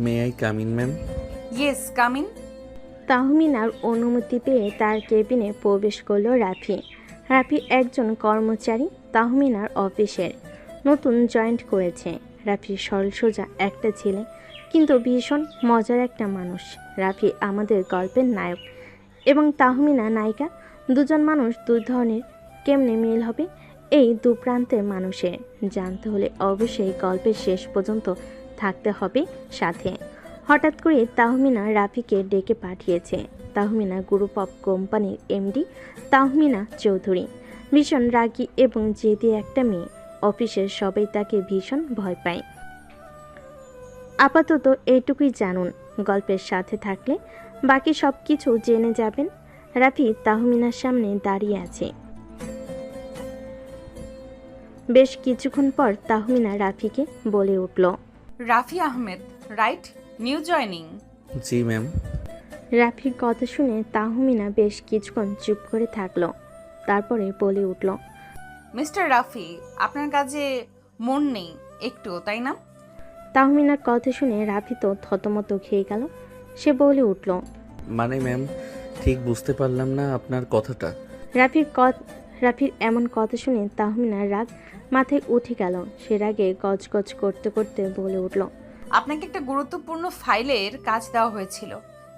May I come in ma'am? Yes, come in. তাহমিনার অনুমতি পেয়ে তার কেবিনে প্রবেশ করল রাফি। রাফি একজন কর্মচারী তাহমিনার অফিসের, নতুন জয়েন্ট করেছে। রাফি সরল সোজা একটা ছেলে, কিন্তু ভীষণ মজার একটা মানুষ। রাফি আমাদের গল্পের নায়ক এবং তাহমিনা নায়িকা। দুজন মানুষ দুই ধরনের, কেমনে মিল হবে এই দু প্রান্তের মানুষের জানতে হলে অবশ্যই গল্পের শেষ পর্যন্ত থাকতে হবে সাথে। হঠাৎ করে তাহমিনা রাফিকে ডেকে পাঠিয়েছে। তাহমিনা গ্রুপ অফ কোম্পানির এমডি তাহমিনা চৌধুরী, ভীষণ রাগী এবং জেদি একটা মেয়ে। অফিসের সবাই তাকে ভীষণ ভয় পায়। আপাতত এইটুকুই জানুন, গল্পের সাথে থাকলে বাকি সব কিছু জেনে যাবেন। রাফি তাহমিনার সামনে দাঁড়িয়ে আছে। বেশ কিছুক্ষণ পর তাহমিনা রাফিকে বলে উঠল, Rafi Ahmed, right? New joining. জি ম্যাম। রাফির কথা শুনে তাহমিনা বেশ কিছুক্ষণ চুপ করে থাকলো, তারপরে বলে উঠল, মিস্টার রাফি, আপনার কাজে মন নেই একটু, তাই না? তাহমিনার কথা শুনে রাফি তো থতমত খেয়ে গেল। সে বলে উঠল, মানে ম্যাম, ঠিক বুঝতে পারলাম না আপনার কথাটা। রাফির এমন কথা শুনে তাহমিনার রাগ মাথায় উঠে গেল। সে রাগে গজগজ করতে করতে বলে উঠল, আপনাকে একটা গুরুত্বপূর্ণ ফাইলের কাজ দেওয়া হয়েছিল,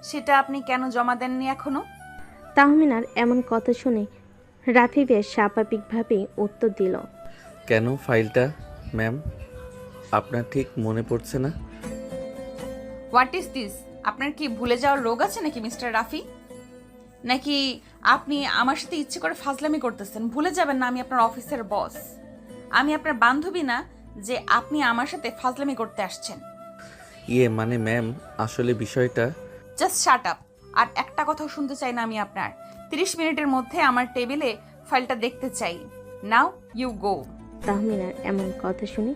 সেটা আপনি কেন জমা দেননি এখনো? তাহমিনার এমন কথা শুনে রাফি বেশ স্বাভাবিকভাবেই উত্তর দিল, কেন ফাইলটা ম্যাম? আপনার ঠিক মনে পড়ছে না? What is this? আপনার কি ভুলে যাওয়ার রোগ আছে নাকি মিস্টার রাফি? নাকি আপনি আমার সাথে ইচ্ছে করে ফাজলামি করতেছেন? ভুলে যাবেন না আমি আপনার অফিসের বস, আমি আপনার বান্ধবী না যে আপনি আমার সাথে ফাজলামি করতে আসছেন। মানে ম্যাম, আসলে বিষয়টা। Just shut up. আর একটা কথাও শুনতে চাই না আমি আপনার। 30 মিনিটের মধ্যে আমার টেবিলে ফাইলটা দেখতে চাই। Now you go. তাহমিনার এমন কথা শুনে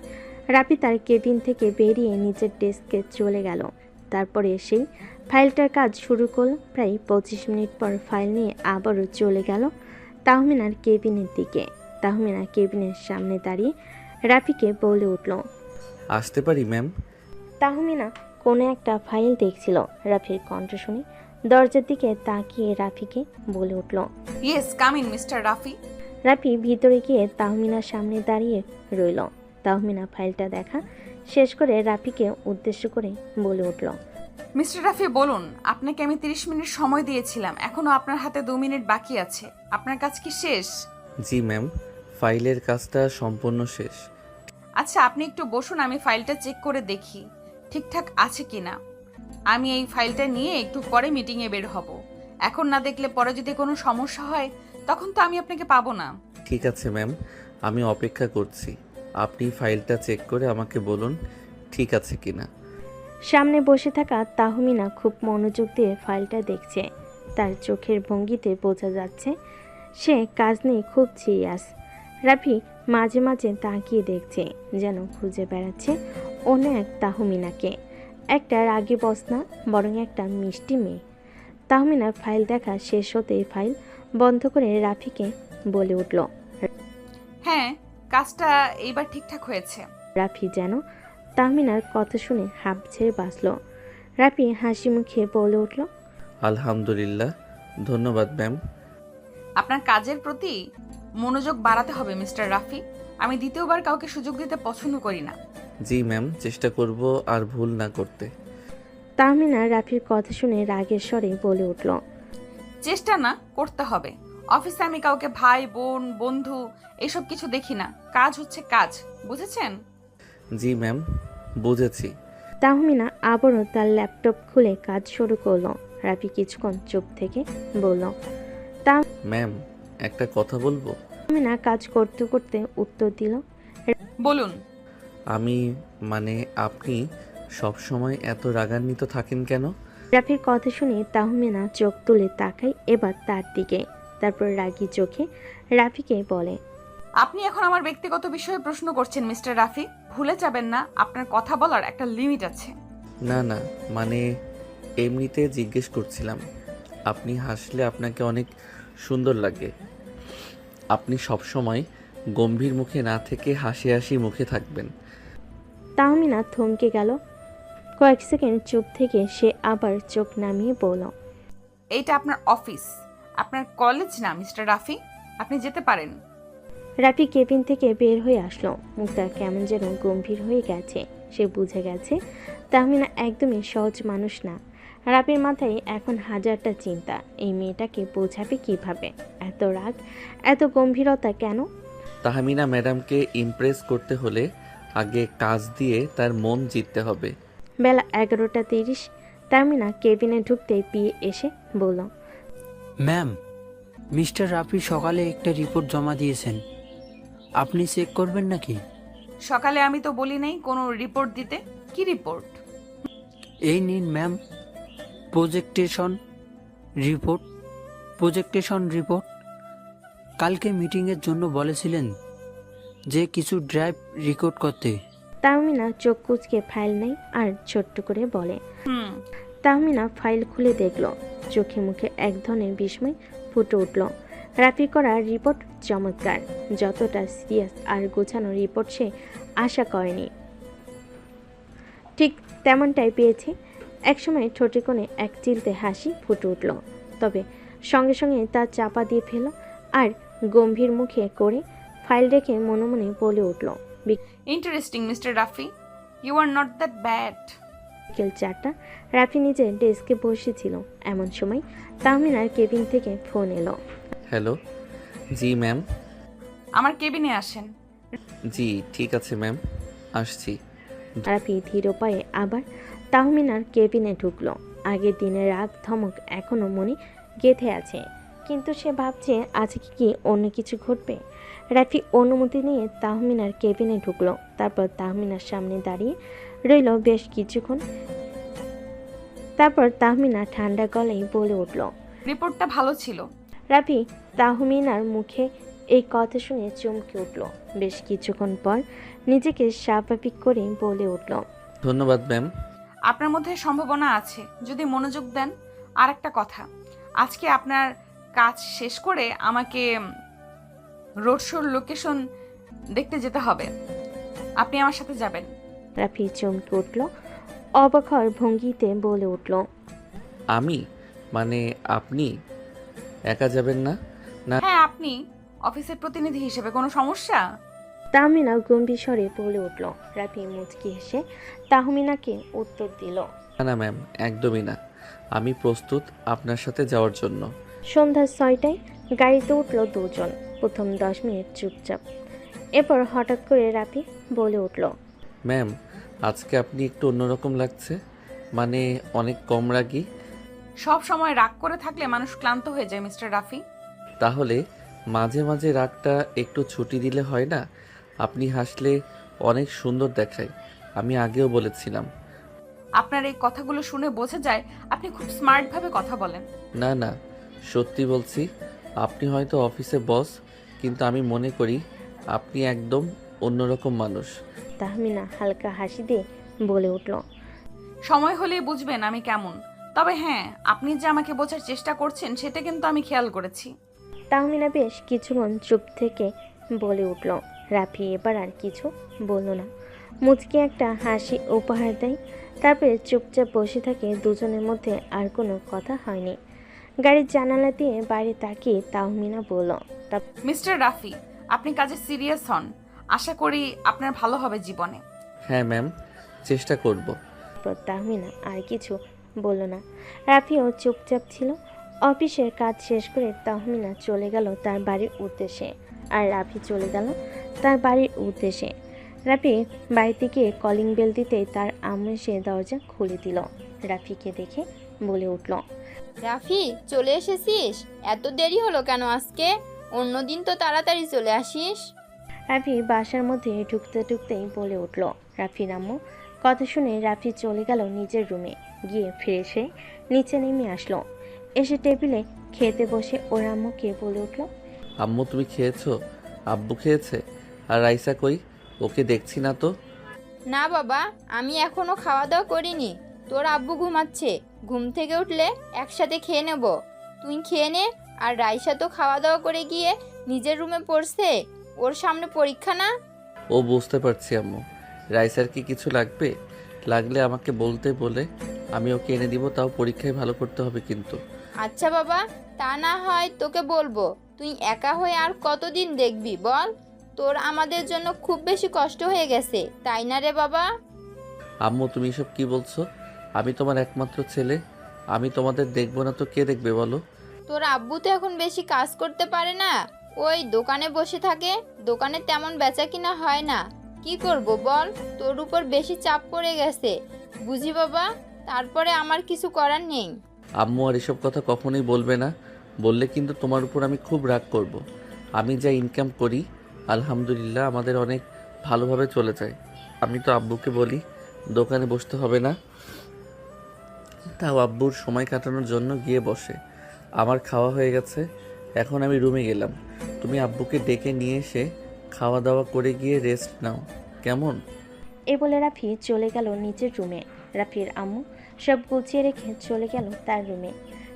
রাফি তার কেবিন থেকে বেরিয়ে নিজের ডেস্কে চলে গেল। তারপরে সেই ফাইলটার কাজ শুরু করল। প্রায় 25 মিনিট পর ফাইল নিয়ে আবারও চলে গেল তাহমিনার কেবিনের দিকে। তাহমিনা কেবিনের সামনে দাঁড়িয়ে রাফিকে বলে উঠল, আসতে পারি ম্যাম? তাহমিনা কোনো একটা ফাইল দেখছিল। রাফির কণ্ঠ শুনে দরজার দিকে তাকিয়ে রাফিকে বলে উঠল, yes, come in mister Rafi. Rafi ভিতরে গিয়ে তাহমিনার সামনে দাঁড়িয়ে রইল। তাহমিনা ফাইলটা দেখা শেষ করে রাফিকে উদ্দেশ্য করে বলে উঠল, মিস্টার রাফি বলুন, আপনাকে আমি 30 মিনিট সময় দিয়েছিলাম, এখনো আপনার হাতে 2 মিনিট বাকি আছে। আপনার কাজ কি শেষ? জি ম্যাম, ফাইলের কাজটা সম্পূর্ণ শেষ। আচ্ছা, আপনি একটু বসুন, আমি ফাইলটা চেক করে দেখি ঠিকঠাক আছে কিনা। আমি এই ফাইলটা নিয়ে একটু পরে মিটিংয়ে বের হব। এখন না দেখলে পরে যদি কোনো সমস্যা হয় তখন তো আমি আপনাকে পাবো না। ঠিক আছে ম্যাম, আমি অপেক্ষা করছি। আপনি ফাইলটা চেক করে আমাকে বলুন ঠিক আছে কিনা। সামনে বসে থাকা তাহমিনা খুব মনোযোগ দিয়ে ফাইলটা দেখছে। তার চোখের ভঙ্গিতে বোঝা যাচ্ছে সে কাজ নিয়ে খুব সিরিয়াস। রাফি মাঝে মাঝে তাকিয়ে দেখছে, যেন খুঁজে বেড়াচ্ছে অন্য এক তাহমিনাকে। একটা রাগী বস না, বরং একটা মিষ্টি মেয়ে। তাহমিনার ফাইল দেখা শেষ হতেই ফাইল বন্ধ করে রাফিকে বলে উঠল, হ্যাঁ, কাজটা এইবার ঠিকঠাক হয়েছে। রাফি যেন তাহমিনার কথা শুনে হাঁপ ছেড়ে বাঁচল। রাফি হাসি মুখে বলে উঠল, আলহামদুলিল্লাহ, ধন্যবাদ ম্যাম। আপনার কাজের প্রতি মনোযোগ বাড়াতে হবে মিস্টার রাফি। আমি দ্বিতীয়বার কাউকে সুযোগ দিতে পছন্দ করি না। জি ম্যাম, চেষ্টা করব আর ভুল না করতে। তাহমিনা রাফির কথা শুনে রাগের স্বরে বলে উঠল, চেষ্টা না, করতে হবে। অফিসে আমি কাউকে ভাই বোন বন্ধু এসব কিছু দেখি না। কাজ হচ্ছে কাজ, বুঝেছেন? জি ম্যাম, বুঝেছি। তাহমিনা আবারও তার ল্যাপটপ খুলে কাজ শুরু করলো। রাফি কিছুক্ষণ চুপ থেকে বলল, ম্যাম, একটা কথা বলবো? তাহমিনা কাজ করতে করতে উত্তর দিল, বলুন। আপনি সব সময় এত রাগান্বিত থাকেন কেন? রাফির কথা শুনে তাহমিনা চোখ তুলে তাকায় এবার তার দিকে। তারপর রাগী চোখে রাফিকে বলে, আপনি এখন আমার ব্যক্তিগত বিষয়ে প্রশ্ন করছেন মিস্টার রাফি। ভুলে যাবেন না আপনার কথা বলার একটা লিমিট আছে। না না, এমনিতে জিজ্ঞেস করছিলাম। আপনি হাসলে আপনাকে অনেক সুন্দর লাগে। আপনি সব সময় গম্ভীর মুখে না থেকে হাসি হাসি মুখে থাকবেন। তাহমিনা থমকে গেল। কয়েক সেকেন্ড চুপ থেকে সে আবার চোখ নামিয়ে বলল, এইটা আপনার অফিস, আপনার কলেজ না মিস্টার রাফি। আপনি যেতে পারেন। রাফি কেবিন থেকে বের হয়ে আসলো। মুখটা কেমন যেন গম্ভীর হয়ে গেছে। সে বুঝে গেছে তাহমিনা একদমই সহজ মানুষ না। রাফির মাথায় এখন হাজারটা চিন্তা। এই মেয়েটাকে বোঝাবে কিভাবে? এত রাগ, এত গম্ভীরতা কেন? তাহমিনা ম্যাডামকে ইমপ্রেস করতে হলে আগে কাজ দিয়ে তার মন জিততে হবে। বেলা 11:30। তাহমিনা কেবিনে ঢুকতেই পিয়ে এসে বলল, ম্যাম, মিস্টার রাফি সকালে একটা রিপোর্ট জমা দিয়েছেন, আপনি চেক করবেন নাকি? সকালে আমি তো বলি নাই কোনো রিপোর্ট দিতে। কি রিপোর্ট? এই নিন ম্যাম, প্রজেক্টেশন রিপোর্ট। কালকে মিটিংয়ের জন্য বলেছিলেন যে কিছু ড্রাইভ রেকর্ড করতে। তাহমিনা চোখ কুচকে ফাইল নেই আর ছোট্ট করে বলে। হুম। তাহমিনা ফাইল খুলে দেখল। চোখে মুখে এক ধরনের বিস্ময় ফুটে উঠল। রাফি করা রিপোর্ট চমৎকার। যতটা সিরিয়াস আর গোছানো রিপোর্ট সে আশা করেনি, ঠিক তেমনটাই পেয়েছে। একসময় ঠোঁটে কোণে এক চিলতে হাসি ফুটে উঠল, তবে সঙ্গে সঙ্গে তা চাপা দিয়ে ফেল আর গম্ভীর মুখে করে ফাইল রেখে মনে মনে বলে উঠল, interesting mister Rafi, you are not that bad. বিকেল 4টা। রাফি নিজের ডেস্কে বসেছিল। এমন সময় তাহমিনার কেবিন থেকে ফোন এলো। হ্যালো। জি ম্যাম। আমার কেবিনে আসেন। জি ঠিক আছে ম্যাম, আসছি। রাফি ধীর পায়ে আবার তাহমিনার কেবিনে ঢুকলো। আগের দিনের রাগ ধমক এখনো মনে গেঁথে আছে, কিন্তু সে ভাবছে আজকে কি অন্য কিছু ঘটবে। রাফি অনুমতি নিয়ে তাহমিনার কেবিনে ঢুকলো। তারপর তাহমিনার সামনে দাঁড়িয়ে রইল বেশ কিছুক্ষণ। তারপর তাহমিনা ঠান্ডা গলায় বলে উঠল, রিপোর্টটা ভালো ছিল। রাফি তাহমিনার মুখে এই কথা শুনে চমকে উঠল। বেশ কিছুক্ষণ পর নিজেকে স্বাভাবিক করে বলে উঠল, ধন্যবাদ ম্যাম। আপনার মধ্যে সম্ভাবনা আছে যদি মনোযোগ দেন। আর একটা কথা, আজকে আপনার কাজ শেষ করে আমাকে রোড শোর লোকেশন দেখতে যেতে হবে। আপনি আমার সাথে যাবেন। রাফি চমকে উঠল। অবাক হওয়ার ভঙ্গিতে বলে উঠল, আমি মানে আপনি একা যাবেন না? না হ্যাঁ, আপনি অফিসের প্রতিনিধি হিসেবে কোনো সমস্যা? তাহমিনা গম্ভীর স্বরে বলে উঠল। রাফি মুচকি হেসে তাহমিনাকে উত্তর দিল, না ম্যাম, একদমই না। আমি প্রস্তুত আপনার সাথে যাওয়ার জন্য। সন্ধ্যা 6টায় গাড়িতে উঠল দুজন। প্রথম 10 মিনিট চুপচাপ। এরপর হঠাৎ করে রাফি বলে উঠল, ম্যাম, আজকে আপনি একটু অন্যরকম লাগছে, মানে অনেক কম রাগী। সব সময় রাগ করে থাকলে মানুষ ক্লান্ত হয়ে যায় মিস্টার রাফি। তাহলে মাঝে মাঝে রাগটা একটু ছুটি দিলে হয় না? আপনি হাসলে অনেক সুন্দর দেখায়, আমি আগেও বলেছিলাম। আপনার এই কথাগুলো শুনে বোঝা যায় আপনি খুব স্মার্টভাবে কথা বলেন। না না, সত্যি বলছি। আপনি হয়তো অফিসে বস, কিন্তু আমি মনে করি আপনি একদম অন্যরকম মানুষ। তাহমিনা হালকা হাসি দিয়ে বলে উঠল, সময় হলেই বুঝবেন আমি কেমন। তবে হ্যাঁ, আপনি যে আমাকে বোঝার চেষ্টা করছেন সেটা কিন্তু আমি খেয়াল করেছি। তাহমিনা বেশ কিছুক্ষণ চুপ থেকে বলে উঠল। রাফি এবার আর কিছু বলল না, মুচকি একটা হাসি উপহার দেয়। তারপরে চুপচাপ বসে থাকে। দুজনের মধ্যে আর কোনো কথা হয়নি। গাড়ির জানালা দিয়ে বাইরে তাকিয়ে তাহমিনা বলল, মিস্টার রাফি, আপনি কাজে সিরিয়াস হন। আশা করি আপনার ভালো হবে জীবনে। হ্যাঁ ম্যাম, চেষ্টা করব। তারপর তাহমিনা আর কিছু বলল না। রাফিও চুপচাপ ছিল। অফিসের কাজ শেষ করে তাহমিনা চলে গেল তার বাড়ির উদ্দেশ্যে, আর রাফি চলে গেল তার বাড়ির উদ্দেশ্যে। রাফি বাড়িতে গিয়ে কলিং বেল দিতেই তার আম্মু এসে দরজা খুলে দিল। রাফিকে দেখে বলে উঠল, রাফি, চলে এসেছিস? এত দেরি হলো কেন আজকে? অন্যদিন তো তাড়াতাড়ি চলে আসিস। রাফি বাসার মধ্যে ঢুকতে ঢুকতেই বলে উঠল। রাফির আম্মু কথা শুনে রাফি চলে গেল নিজের রুমে। গিয়ে ফ্রেশ হয়ে নিচে নেমে আসলো। এসে টেবিলে খেতে বসে ওর আম্মুকে বলে উঠল, আম্মু তুমি খেয়েছো? আব্বু খেয়েছে? আর রাইসা কই? ওকে দেখছি না তো। না বাবা, আমি এখনো খাওয়া দাওয়া করিনি। তোর আব্বু ঘুমাচ্ছে, ঘুম থেকে উঠলে একসাথে খেয়ে নেব। তুই খেয়ে নে। আর রাইসা তো খাওয়া দাওয়া করে গিয়ে নিজের রুমে পড়ছে, ওর সামনে পরীক্ষা না। ও বুঝতে পারছি আম্মু, রাইসার কি কিছু লাগবে? লাগলে আমাকে বলতে বলে আমি ওকে এনে দিব, তাও পরীক্ষায় ভালো করতে হবে কিন্তু। আচ্ছা বাবা, তা না হয় তোকে বলবো। তুই একা হয়ে আর কতদিন দেখবি বল? তোর আমাদের জন্য খুব বেশি কষ্ট হয়ে গেছে, তাই না রে বাবা? আম্মু তুমি এসব কি বলছো? আমি তোমার একমাত্র ছেলে, আমি তোমাদের দেখবো না তো কে দেখবে বলো? তোর আব্বু তো এখন বেশি কাজ করতে পারে না, ওই দোকানে বসে থাকে। দোকানে তেমন বেচা কিনা হয় না। কি করব বল, তোর উপর বেশি চাপ পড়ে গেছে বুঝি বাবা। তারপরে আমার কিছু করার নেই। আম্মু আর এসব কথা কখনোই বলবে না, বললে কিন্তু তোমার উপর আমি খুব রাগ করব। আমি যা ইনকাম করি আলহামদুলিল্লাহ আমাদের অনেক ভালোভাবে চলে যায়। আমি তো আব্বুকে বলি দোকানে বসতে হবে না, তাও আব্বুর সময় কাটানোর জন্য গিয়ে বসে। আমার খাওয়া হয়ে গেছে, এখন আমি রুমে গেলাম। তুমি আব্বুকে ডেকে নিয়ে এসে খাওয়া দাওয়া করে গিয়ে রেস্ট নাও, কেমন? এ বলে রাফি চলে গেল নিজের রুমে। রাফির আম্মু সব গুছিয়ে রেখে চলে গেল তার রুমে।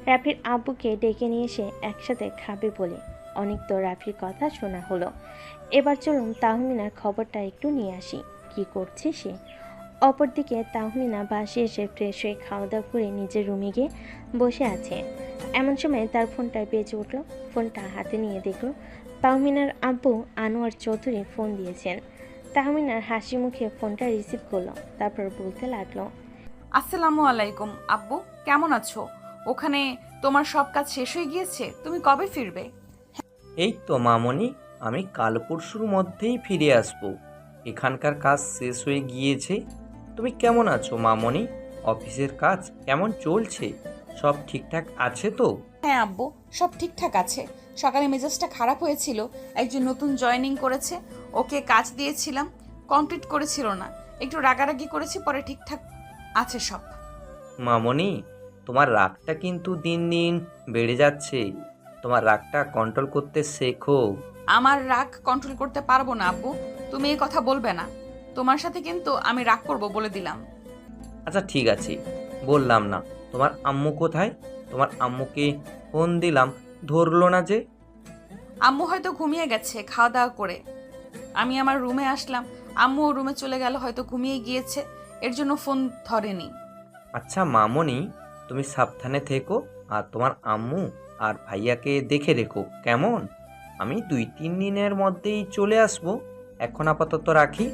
রাফির আব্বুকে ডেকে নিয়ে এসে একসাথে খাবে বলে অনেক তো রাফির কথা শোনা হলো। এবার চলুন তাহমিনার খবরটা একটু নিয়ে আসি, কি করছে সে। অপরদিকে তাহমিনা বাসে এসে ফ্রেশ হয়ে খাওয়া দাওয়া করে নিজের রুমে গিয়ে বসে আছে। এমন সময় তার ফোনটা বেজে উঠল। ফোনটা হাতে নিয়ে দেখল তাহমিনার আব্বু আনোয়ার চৌধুরী ফোন দিয়েছেন। তাহমিনার হাসি মুখে ফোনটা রিসিভ করলো, তারপর বলতে লাগলো, আসসালামু আলাইকুম আব্বু, কেমন আছো? ওখানে তোমার সব কাজ শেষ হয়ে গিয়েছে? তুমি কবে ফিরবে? এই তো মামনি, আমি কাল পরশুর মধ্যেই ফিরে আসবো। এখানকার কাজ শেষ হয়ে গিয়েছে। তুমি কেমন আছো মামনি? অফিসের কাজ কেমন চলছে? সব ঠিকঠাক আছে তো? হ্যাঁ আব্বু, সব ঠিকঠাক আছে। সকালে মেজাজটা খারাপ হয়েছিল, একজন নতুন জয়েনিং করেছে, ওকে কাজ দিয়েছিলাম, কমপ্লিট করেছিল না, একটু রাগারাগি করেছি, পরে ঠিকঠাক আছে সব। মামনি, তোমার রাগটা কিন্তু দিন দিন বেড়ে যাচ্ছে। তোমার রাগটা কন্ট্রোল করতে শেখো। আমার রাগ কন্ট্রোল করতে পারবো না আব্বু, তুমি এই কথা বলবে না। তোমার সাথে কিন্তু আমি রাগ করব বলে দিলাম। আচ্ছা ঠিক আছে, বললাম না। তোমার আম্মু কোথায়? তোমার আম্মুকে ফোন দিলাম, ধরলো না যে। আম্মু হয়তো ঘুমিয়ে গেছে খাওয়া দাওয়া করে। আমি আমার রুমে আসলাম, আম্মু রুমে চলে গেল, হয়তো ঘুমিয়ে গিয়েছে, এর জন্য ফোন ধরেনি। আচ্ছা মামনি, তুমি সাবধানে থেকো, আর তোমার আম্মু আর ভাইয়াকে দেখে রেখো কেমন? আমি 2-3 দিনের মধ্যেই চলে আসবো। এখন আপাতত রাখি।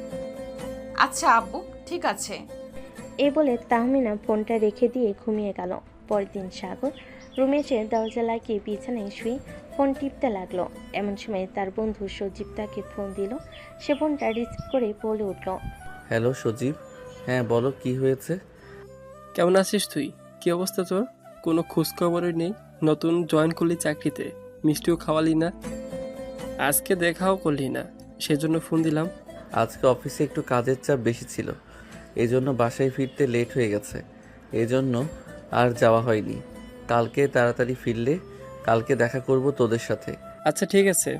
আচ্ছা আব্বু, ঠিক আছে। এ বলে তাহমিনা ফোনটা রেখে দিয়ে ঘুমিয়ে গেল। পরের দিন সাগর রুমে এসে দরজা লাগিয়ে বিছানায় শুয়ে ফোন টিপতে লাগলো। এমন সময় তার বন্ধু সজীব তাকে ফোন দিল। সে ফোনটা রিসিভ করে বলে উঠল, হ্যালো সজীব, হ্যাঁ বলো কি হয়েছে? কেমন আছিস তুই? কি অবস্থা তোর? কোনো খোঁজখবরই নেই। নতুন জয়েন করলি চাকরিতে, মিষ্টিও খাওয়ালি না, আজকে দেখাও করলি না, সেজন্য ফোন দিলাম। আজকে অফিসে একটু কাজের চাপ বেশি ছিল, এই জন্য বাসায় ফিরতে লেট হয়ে গেছে, এই জন্য আর যাওয়া হয়নি। কালকে তাড়াতাড়ি ফিরলে কালকে দেখা করব তোদের সাথে। আচ্ছা ঠিক আছে,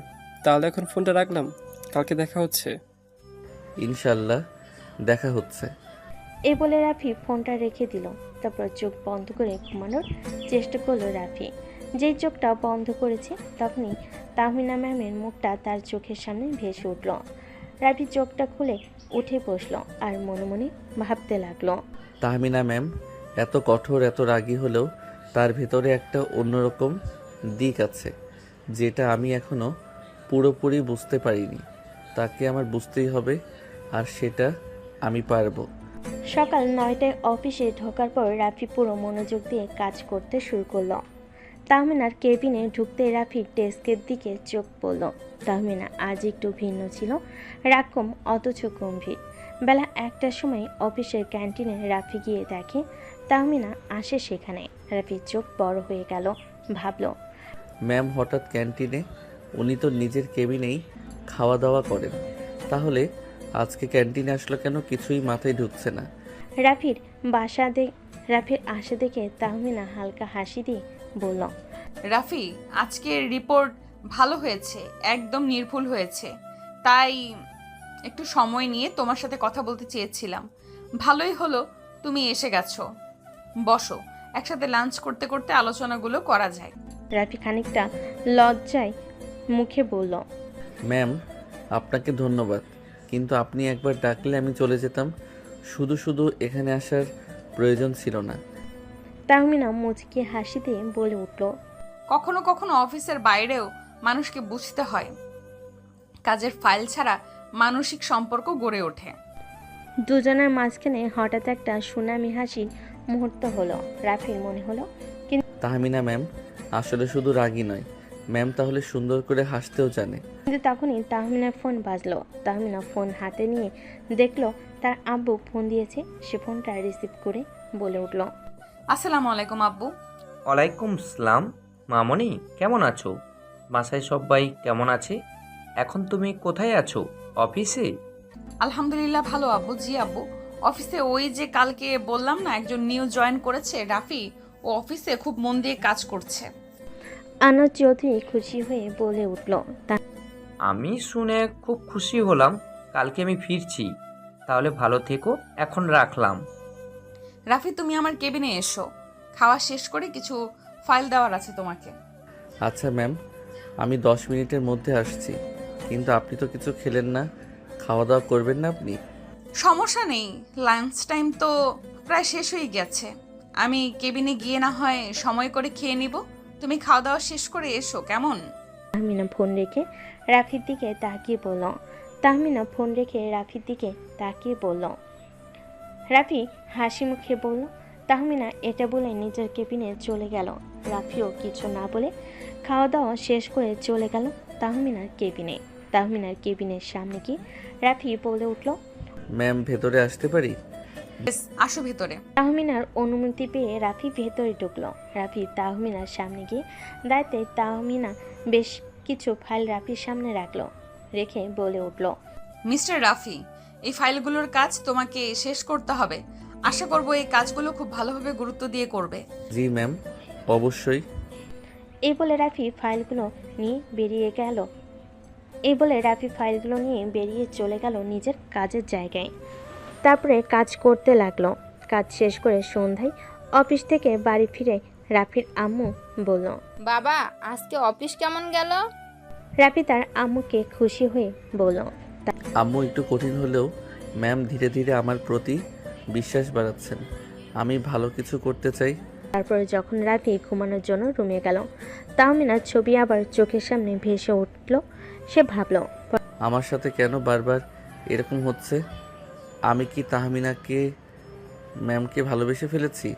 তাহলে এখন ফোনটা রাখলাম, কালকে দেখা হচ্ছে। ইনশাল্লাহ দেখা হচ্ছে। এ বলে রাফি ফোনটা রেখে দিল। তারপর চোখ বন্ধ করে ঘুমানোর চেষ্টা করলো রাফি। যেই চোখটা বন্ধ করেছে তখনই তাহমিনা ম্যামের মুখটা তার চোখের সামনে ভেসে উঠল। রাফি চোখটা খুলে উঠে বসলো আর মনে মনে ভাবতে লাগলো, তাহমিনা ম্যাম এত কঠোর এত রাগী হলেও তার ভেতরে একটা অন্যরকম দিক আছে, যেটা আমি এখনও পুরোপুরি বুঝতে পারিনি। তাকে আমার বুঝতেই হবে, আর সেটা আমি পারবো। সকাল 9টায় অফিসে ঢোকার পর রাফি পুরো মনোযোগ দিয়ে কাজ করতে শুরু করলো। তাহমিনার কেবিনে ঢুকতে রাফির ডেস্কের দিকে চোখ পড়ল। তাহমিনা আজ একটু ভিন্ন ছিল, রাক্ষম অথচ গম্ভীর। বেলা 1টার সময় অফিসের ক্যান্টিনে রাফি গিয়ে দেখে তাহমিনা আসে সেখানে। রাফির চোখ বড় হয়ে গেল, ভাবলো, ম্যাম হঠাৎ ক্যান্টিনে? উনি তো নিজের কেবিনেই খাওয়া দাওয়া করেন, তাহলে আজকে ক্যান্টিনে আসলো কেন? কিছুই মাথায় ঢুকছে না। রাফির আসা দেখে তাহমিনা হালকা হাসি দিয়ে বলল, রাফি, আজকের রিপোর্ট ভালো হয়েছে, একদম নির্ভুল হয়েছে, তাই একটু সময় নিয়ে তোমার সাথে কথা বলতে চেয়েছিলাম। ভালোই হলো তুমি এসে গেছো, বসো, একসাথে লাঞ্চ করতে করতে আলোচনাগুলো করা যায়। রাফি খানিকটা লজ্জায় মুখে বলল, ম্যাম আপনাকে ধন্যবাদ, কিন্তু আপনি একবার ডাকলে আমি চলে যেতাম। শুধু শুধু এখানে আসার প্রয়োজন ছিল না। তাহমিনা মুচকি হাসি দিয়ে বলে উঠল, কখনো কখনো অফিসের বাইরেও মানুষকে বুঝতে হয়। কাজের ফাইল ছাড়া মানসিক সম্পর্ক গড়ে ওঠে। দুজনের মাঝখানে হঠাৎ একটা সুনামি হাসির মুহূর্ত হলো। রাফির মনে হলো তাহমিনা ম্যাম আসলে শুধু রাগী নয়, ম্যাম তাহলে সুন্দর করে হাসতেও জানে। কিন্তু তখনই তাহমিনার ফোন বাজলো। তাহমিনা ফোন হাতে নিয়ে দেখলো তার আব্বু ফোন দিয়েছে। সে ফোনটা রিসিভ করে বলে উঠল, আসসালামু আলাইকুম আব্বু। ওয়ালাইকুম সালাম। মামনি কেমন আছো? বাসায় সবাই কেমন আছে? এখন তুমি কোথায় আছো? অফিসে? আলহামদুলিল্লাহ ভালো আব্বু। জি আব্বু, অফিসে ওই যে কালকে বললাম না একজন নিউ জয়েন করেছে রাফি, ও অফিসে খুব মন দিয়ে কাজ করছে। আনোয়ার চৌধুরী খুশি হয়ে বলে উঠল, আমি শুনে খুব খুশি হলাম। কালকে আমি ফিরছি। তাহলে ভালো থেকো, এখন রাখলাম। রাফি তুমি আমার কেবিনে এসো, খাওয়া শেষ করে কিছু ফাইল দেওয়ার আছে তোমাকে। আচ্ছা ম্যাম, আমি 10 মিনিটের মধ্যে আসছি। কিন্তু আপনি তো কিছু খেলেন না, খাওয়া দাওয়া করবেন না আপনি? সমস্যা নেই, লাঞ্চ টাইম তো প্রায় শেষ হয়ে গেছে। আমি কেবিনে গিয়ে না হয় সময় করে খেয়ে নিব। তুমি খাওয়া দাওয়া শেষ করে এসো কেমন? তাহমিনা ফোন রেখে রাফির দিকে তাকিয়ে বলল। তাহমিনা ফোন রেখে রাফির দিকে তাকিয়ে বলল। রাফি হাসি মুখে বলল। তাহমিনা এটা বলে নিজের কেবিনে চলে গেল। রাফিও কিছু না বলে খাওয়া দাওয়া শেষ করে চলে গেল তাহমিনার কেবিনে। তাহমিনার কেবিনের সামনে গিয়ে রাফি বলে উঠল, ম্যাম ভেতরে আসতে পারি? বেশ, আসো ভিতরে। তাহমিনার অনুমতি পেয়ে রাফি ভেতরে ঢুকলো। রাফি তাহমিনার সামনে গিয়ে দাঁড়াতে তাহমিনা বেশ কিছু ফাইল রাফির সামনে রাখলো। রেখে বলে উঠল, মিস্টার রাফি, এই ফাইলগুলোর কাজ তোমাকে শেষ করতে হবে। আশা করব এই কাজগুলো খুব ভালোভাবে গুরুত্ব দিয়ে করবে। জি ম্যাম, অবশ্যই। এই বলে রাফি ফাইলগুলো নিয়ে বেরিয়ে চলে গেল নিজের কাজের জায়গায়। তারপরে কাজ করতে লাগলো। কাজ শেষ করে সন্ধ্যায় অফিস থেকে বাড়ি ফিরে রাফির আম্মু বলল। বাবা, আজকে অফিস কেমন গেল? রাফি তার আম্মুকে খুশি হয়ে বলল, আম্মু একটু কঠিন হলেও ম্যাম ধীরে ধীরে আমার প্রতি বিশ্বাস বাড়াচ্ছেন। আমি ভালো কিছু করতে চাই। তারপরে যখন রাফি ঘুমানোর জন্য রুমে গেল, তাহমিনার ছবি আবার চোখের সামনে ভেসে উঠল। সে ভাবল, আমার সাথে কেন বারবার এরকম হচ্ছে? আমি কি তাহমিনাকে ম্যামকে ভালোবেসে ফেলেছি?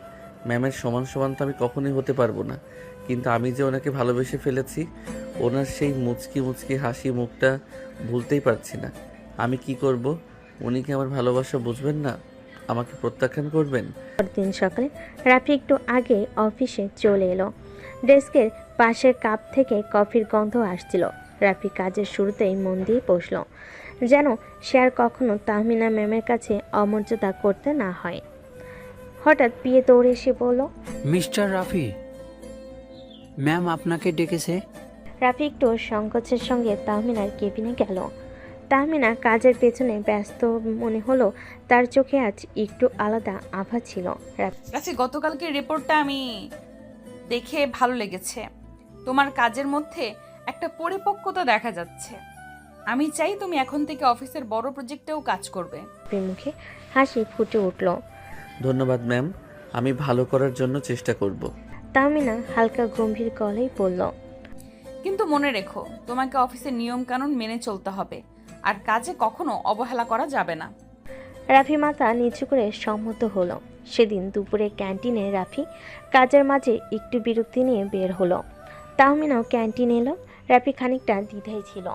ম্যামের সমান সমান তো আমি কখনোই হতে পারবো না, কিন্তু আমি যে ওনাকে ভালোবেসে ফেলেছি, ওনার সেই মুচকি মুচকি হাসি মুখটা ভুলতেই পারছি না। আমি কি করব? উনি কি আমার ভালোবাসা বুঝবেন না? আমাকে প্রত্যাখ্যান করবেন? পরদিন সকালে রাফি একটু আগে অফিসে চলে এলো। ডেস্কের পাশের কাপ থেকে কফির গন্ধ আসছিল। রাফি কাজের শুরুতেই মন দিয়ে বসল, যেন সে আর কখনো তাহমিনা ম্যামের কাছে অমর্যাদা করতে না হয়। হঠাৎ পিয়ে দৌড়ে এসে বলল, মিস্টার রাফি, ম্যাম আপনাকে ডেকেছে। রাফি একটু সংকোচের সঙ্গে তাহমিনার কেবিনে গেল। তাহমিনা কাজের পেছনে ব্যস্ত মনে হলো। তার চোখে আজ একটু আলাদা আভা ছিল। রাফি, গতকালকের রিপোর্টটা আমি দেখে ভালো লেগেছে। তোমার কাজের মধ্যে একটা পরিপক্কতা দেখা যাচ্ছে। আমি চাই তুমি এখন থেকে অফিসের বড় প্রজেক্টেও কাজ করবে। রাফির মুখে হাসি ফুটে উঠল। ধন্যবাদ ম্যাম, আমি ভালো করার জন্য চেষ্টা করব। তাহমিনা হালকা গম্ভীর গলায় বলল, কিন্তু মনে রেখো, তোমাকে অফিসের নিয়ম কানুন মেনে চলতে হবে, আর কাজে কখনো অবহেলা করা যাবে না। রাফি মাথা নিচু করে সম্মত হলো। সেদিন দুপুরে ক্যান্টিনে রাফি কাজের মাঝে একটু বিরক্তি নিয়ে বের হলো। তাহমিনাও ক্যান্টিনে এলো। রাফি খানিকটা দ্বিধায় ছিল,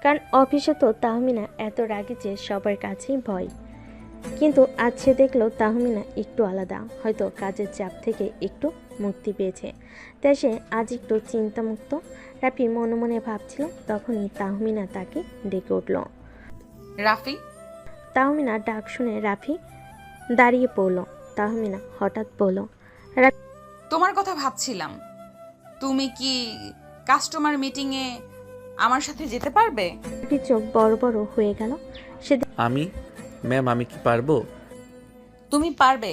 কারণ অফিসে তো তাহমিনা এত রাগী যে সবার কাছেই ভয়। কিন্তু আজ সে দেখলো তাহমিনা একটু আলাদা, হয়তো কাজের চাপ থেকে একটু মুক্তি পেয়েছে, তাই সে আজ একটু চিন্তামুক্ত। রাফি মনে মনে ভাবছিল, তখনই তাহমিনা তাকে ডেকে উঠল। রাফি। তাহমিনা ডাক শুনে রাফি দাঁড়িয়ে পড়ল। তাহমিনা হঠাৎ বলল, তোমার কথা ভাবছিলাম। তুমি কি কাস্টমার মিটিংয়ে আমার সাথে যেতে পারবে? রাফি চোখ বড় বড় হয়ে গেল। ম্যাম আমি কি পারবো? তুমি পারবে।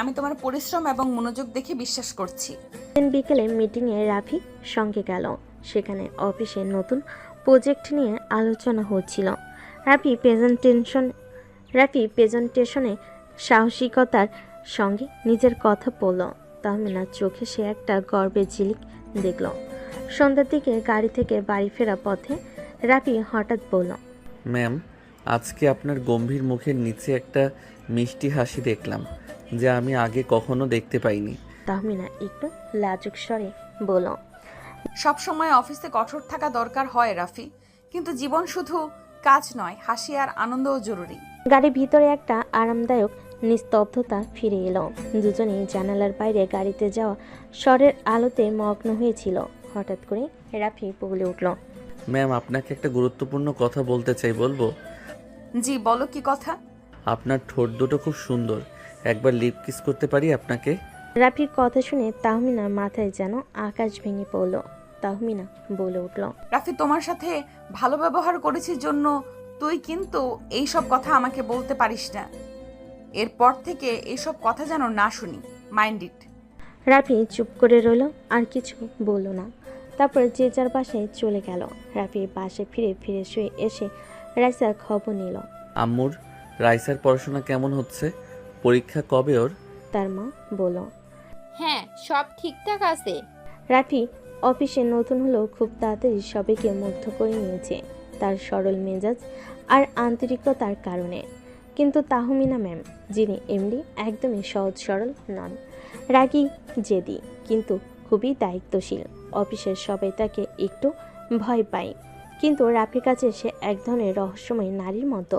আমি তোমার পরিশ্রম এবং মনোযোগ দেখে বিশ্বাস করছি। সেদিন বিকেলে মিটিংয়ে রাফি সঙ্গে গেল। সেখানে অফিসের নতুন প্রজেক্ট নিয়ে আলোচনা হচ্ছিল। রাফি প্রেজেন্টেশনে সাহসিকতার সঙ্গে নিজের কথা বলল। তাহমিনার চোখে সে একটা গর্বের ঝিলিক দেখল। সন্ধ্যার দিকে গাড়ি থেকে বাড়ি ফেরা পথে রাফি হঠাৎ বলল, ম্যাম, আজকে আপনার গম্ভীর মুখের নিচে একটা মিষ্টি হাসি দেখলাম, যা আমি আগে কখনো দেখতে পাইনি। তাহমিনা একটু লাজুক স্বরে বলল, সব সময় অফিসে কঠোর থাকা দরকার হয় রাফি, কিন্তু জীবন শুধু কাজ নয়, হাসি আর আনন্দও জরুরি। গাড়ির ভিতরে একটা আরামদায়ক নিস্তব্ধতা ফিরে এলো। দুজনেই জানালার বাইরে গাড়িতে যাওয়া স্বরের আলোতে মগ্ন হয়েছিল। হঠাৎ করে রাফি বলে উঠল, ম্যাম, আপনাকে একটা গুরুত্বপূর্ণ কথা বলতে চাই, বলবো? জি বলো, কি কথা? আপনার ঠোঁট দুটো খুব সুন্দর, একবার লিপ কিস করতে পারি আপনাকে? রাফির কথা শুনে তাহমিনার মাথায় যেন আকাশ ভেঙে পড়ল। তাহমিনা বলে উঠল, রাফি, তোমার সাথে ভালো ব্যবহার করেছি জন্য তুই কিন্তু এইসব কথা আমাকে বলতে পারিস না। এরপর থেকে এইসব কথা যেন না শুনি, মাইন্ড ইট। রাফি চুপ করে রইল, আর কিছু বলল না। তারপর যে যার বাসায় চলে গেল। রাফি বাসে ফিরে ফ্রেশ হয়ে এসে রাইসার খবর নিল। আম্মুর রাইসার পড়াশোনা কেমন হচ্ছে? পরীক্ষা কবে ওর? তার মা বলল। হ্যাঁ, সব ঠিকঠাক আছে। রাফি অফিসে নতুন হলেও খুব তাড়াতাড়ি সবাইকে মুগ্ধ করে নিয়েছে তার সরল মেজাজ আর আন্তরিকতার কারণে। কিন্তু তাহমিনা ম্যাম, যিনি এমডি, একদমই সহজ সরল নন। রাগী, জেদি, কিন্তু খুবই দায়িত্বশীল। অফিসের সবাই তাকে একটু ভয় পায়, কিন্তু রাফির কাছে সে এক ধরনের রহস্যময় নারীর মতো।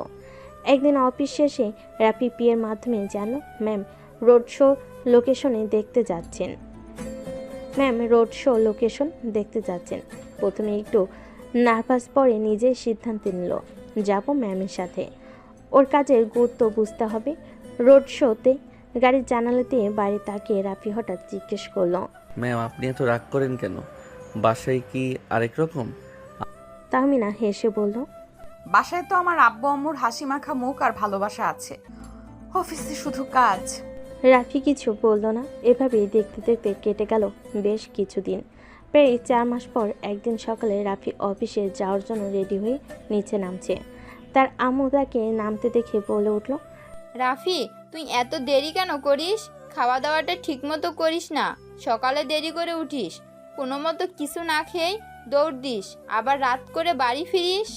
একদিন অফিস শেষে রাফি পিয়ের মাধ্যমে জানল, ম্যাম রোড শো লোকেশনে দেখতে যাচ্ছেন। প্রথমে একটু নার্ভাস, পরে নিজের সিদ্ধান্ত নিল, যাব ম্যামের সাথে। ওর কাজের গুরুত্ব বুঝতে হবে। রোড শোতে গাড়ির জানালা দিয়ে বাইরে তাকিয়ে রাফি হঠাৎ জিজ্ঞেস করলো, ম্যাম, আপনি এত রাগ করেন কেন? বাসায় কি আরেক রকম? তাহমিনা হেসে বলল, বাসায় তো আমার আব্বু আম্মুর হাসি মাখা মুখ আর ভালোবাসা আছে, অফিসে শুধু কাজ। রাফি কিছু বলল না। এভাবেই দেখতে দেখতে কেটে গেল বেশ কিছুদিন। প্রায় 4 মাস পর একদিন সকালে রাফি অফিসে যাওয়ার জন্য রেডি হয়ে নিচে নামছে। তার আম্মু তাকে নামতে দেখে বলে উঠল, রাফি, তুই এত দেরি কেন করিস? খাওয়া দাওয়াটা ঠিক মতো করিস না, সকালে দেরি করে উঠিস, কোনো মতো কিছু না খেয়েই দৌড় দিস, আবার রাত করে বাড়ি ফিরিস।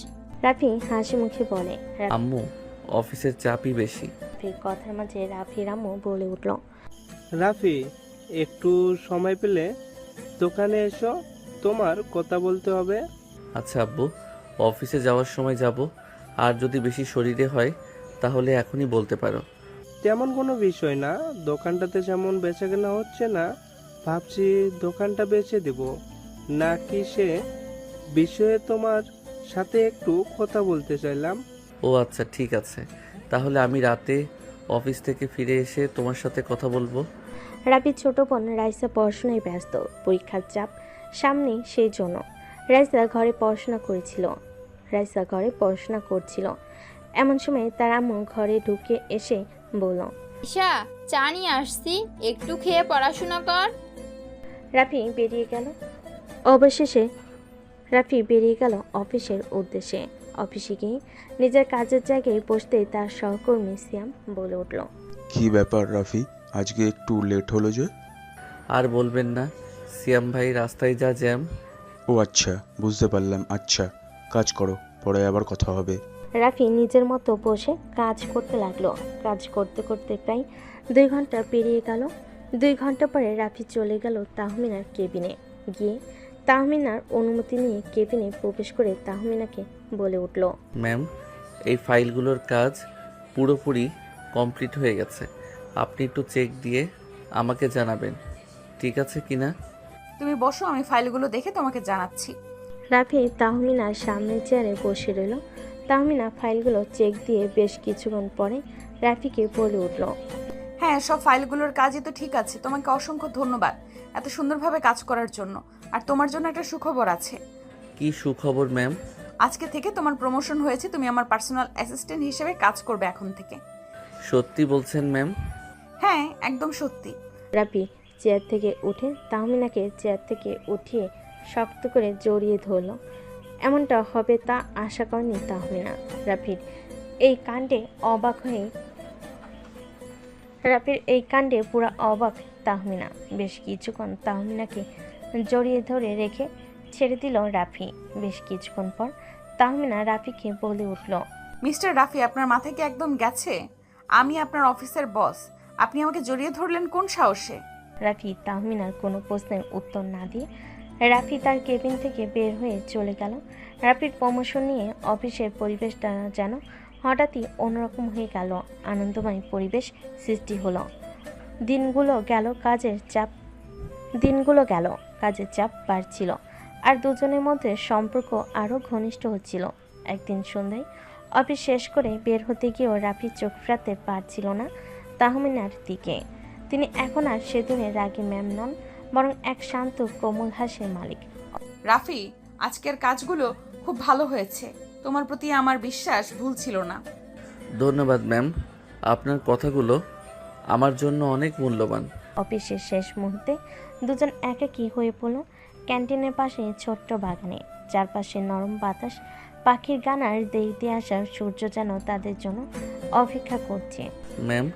রাফি হাসি মুখে বলে। আম্মু, অফিসের চাপই বেশি। রাফির কথার মাঝে রাফির আম্মু বলে উঠল, রাফি, একটু সময় পেলে দোকানে এসো, তোমার কথা বলতে হবে। আচ্ছা আব্বু, অফিসে যাওয়ার সময় যাব, আর যদি বেশি শরীরে হয় তাহলে এখনই বলতে পারো। তেমন কোনো বিষয় না, দোকানটাতে যেমন বেচাকেনা হচ্ছে না, ভাবছি দোকানটা বেচে দেব নাকি সে বিষয়ে তোমার সাথে একটু কথা বলতে চাইলাম। ও আচ্ছা, ঠিক আছে, তাহলে আমি রাতে অফিস থেকে ফিরে এসে তোমার সাথে কথা বলবো। রাফির ছোট বোন রাইসা পড়াশোনায় ব্যস্ত, পরীক্ষার চাপ সামনে, সেই জন্য রাইসা ঘরে পড়াশোনা করছিল। এমন সময় তার আম্মু ঘরে ঢুকে এসে বলল, ঈশা, চা নিয়ে আসছি, একটু খেয়ে পড়াশোনা কর। রাফি বেরিয়ে গেল অফিসের উদ্দেশ্যে। অফিসে গিয়ে নিজের কাজের জায়গায় বসতেই তার সহকর্মী সিয়াম বলে উঠল, কি ব্যাপার রাফি, আজকে একটু লেট হলো যে? আর বলবেন না, সিয়াম ভাই, রাস্তায় যা জ্যাম। ও আচ্ছা, বুঝতে পারলাম। আচ্ছা, কাজ করো, পরে আবার কথা হবে। রাফি নিজের মতো বসে কাজ করতে লাগলো। কাজ করতে করতে প্রায় 2 ঘন্টা পেরিয়ে গেল। 2 ঘন্টা পরে রাফি চলে গেল তাহমিনার কেবিনে। গিয়ে তাহমিনার অনুমতি নিয়ে কেবিনে প্রবেশ করে তাহমিনাকে বলে উঠল, ম্যাম, এই ফাইলগুলোর কাজ পুরোপুরি কমপ্লিট হয়ে গেছে, আপনি একটু চেক দিয়ে আমাকে জানাবেন, ঠিক আছে কিনা? তুমি বসো, আমি ফাইলগুলো দেখে তোমাকে জানাচ্ছি। রাফি তাহমিনার সামনের চেয়ারে বসে রইল। তাহমিনা ফাইলগুলো চেক দিয়ে বেশ কিছুক্ষণ পরে রাফিকে বলে উঠল, হ্যাঁ, সব ফাইলগুলোর কাজই তো ঠিক আছে। তোমাকে অসংখ্য ধন্যবাদ এত সুন্দরভাবে কাজ করার জন্য। আর তোমার জন্য একটা সুখবর আছে। কি সুখবর ম্যাম? আজকে থেকে তোমার প্রমোশন হয়েছে, তুমি আমার পার্সোনাল অ্যাসিস্ট্যান্ট হিসেবে কাজ করবে এখন থেকে। সত্যি বলছেন ম্যাম? হ্যাঁ, একদম সত্যি। রাফি চেয়ার থেকে উঠে তাহমিনাকে চেয়ার থেকে উঠিয়ে শক্ত করে জড়িয়ে ধরল। এমনটা হবে তা আশা করেনি তাহমিনা। রাফির এই কাণ্ডে অবাক হয়ে রাফির এই কাণ্ডে পুরো অবাক তাহমিনা। বেশ কিছুক্ষণ তাহমিনাকে জড়িয়ে ধরে রেখে ছেড়ে দিল রাফি। বেশ কিছুক্ষণ পর তাহমিনা রাফিকে বলে উঠল, মিস্টার রাফি, আপনার মাথায় কি একদম গেছে? আমি আপনার অফিসের বস, আপনি আমাকে জড়িয়ে ধরলেন কোন সাহসে? রাফি তাহমিনার কোনো প্রশ্নের উত্তর না দিয়ে রাফি তার কেবিন থেকে বের হয়ে চলে গেল। রাফির প্রমোশন নিয়ে অফিসের পরিবেশটা যেন হঠাৎই অন্যরকম হয়ে গেল। আনন্দময় পরিবেশ সৃষ্টি হলো। দিনগুলো গেল কাজের চাপ বাড়ছিল, আর দুজনের মধ্যে সম্পর্ক আরও ঘনিষ্ঠ হচ্ছিল। একদিন সন্ধ্যায় অফিস শেষ করে বের হতে গিয়েও রাফি চোখ ফেরাতে পারছিল না তাহমিনার দিকে। তিনি এখন আর সেদিনের রাগী ম্যাম নন, বরং এক শান্ত কোমল হাসির মালিক। রাফি, আজকের কাজগুলো খুব ভালো হয়েছে। তোমার প্রতি আমার বিশ্বাস ভুল ছিল না। ধন্যবাদ ম্যাম, আপনার কথাগুলো আমার জন্য অনেক মূল্যবান। অফিসের শেষ মুহূর্তে দুজন একাকী হয়ে পড়ল ক্যান্টিনের পাশে ছোট্ট বাগানে। চারপাশে নরম বাতাস, পাখির গান আর দেরিতে আসা সূর্য যেন তাদের জন্য অপেক্ষা করছে। ম্যাম,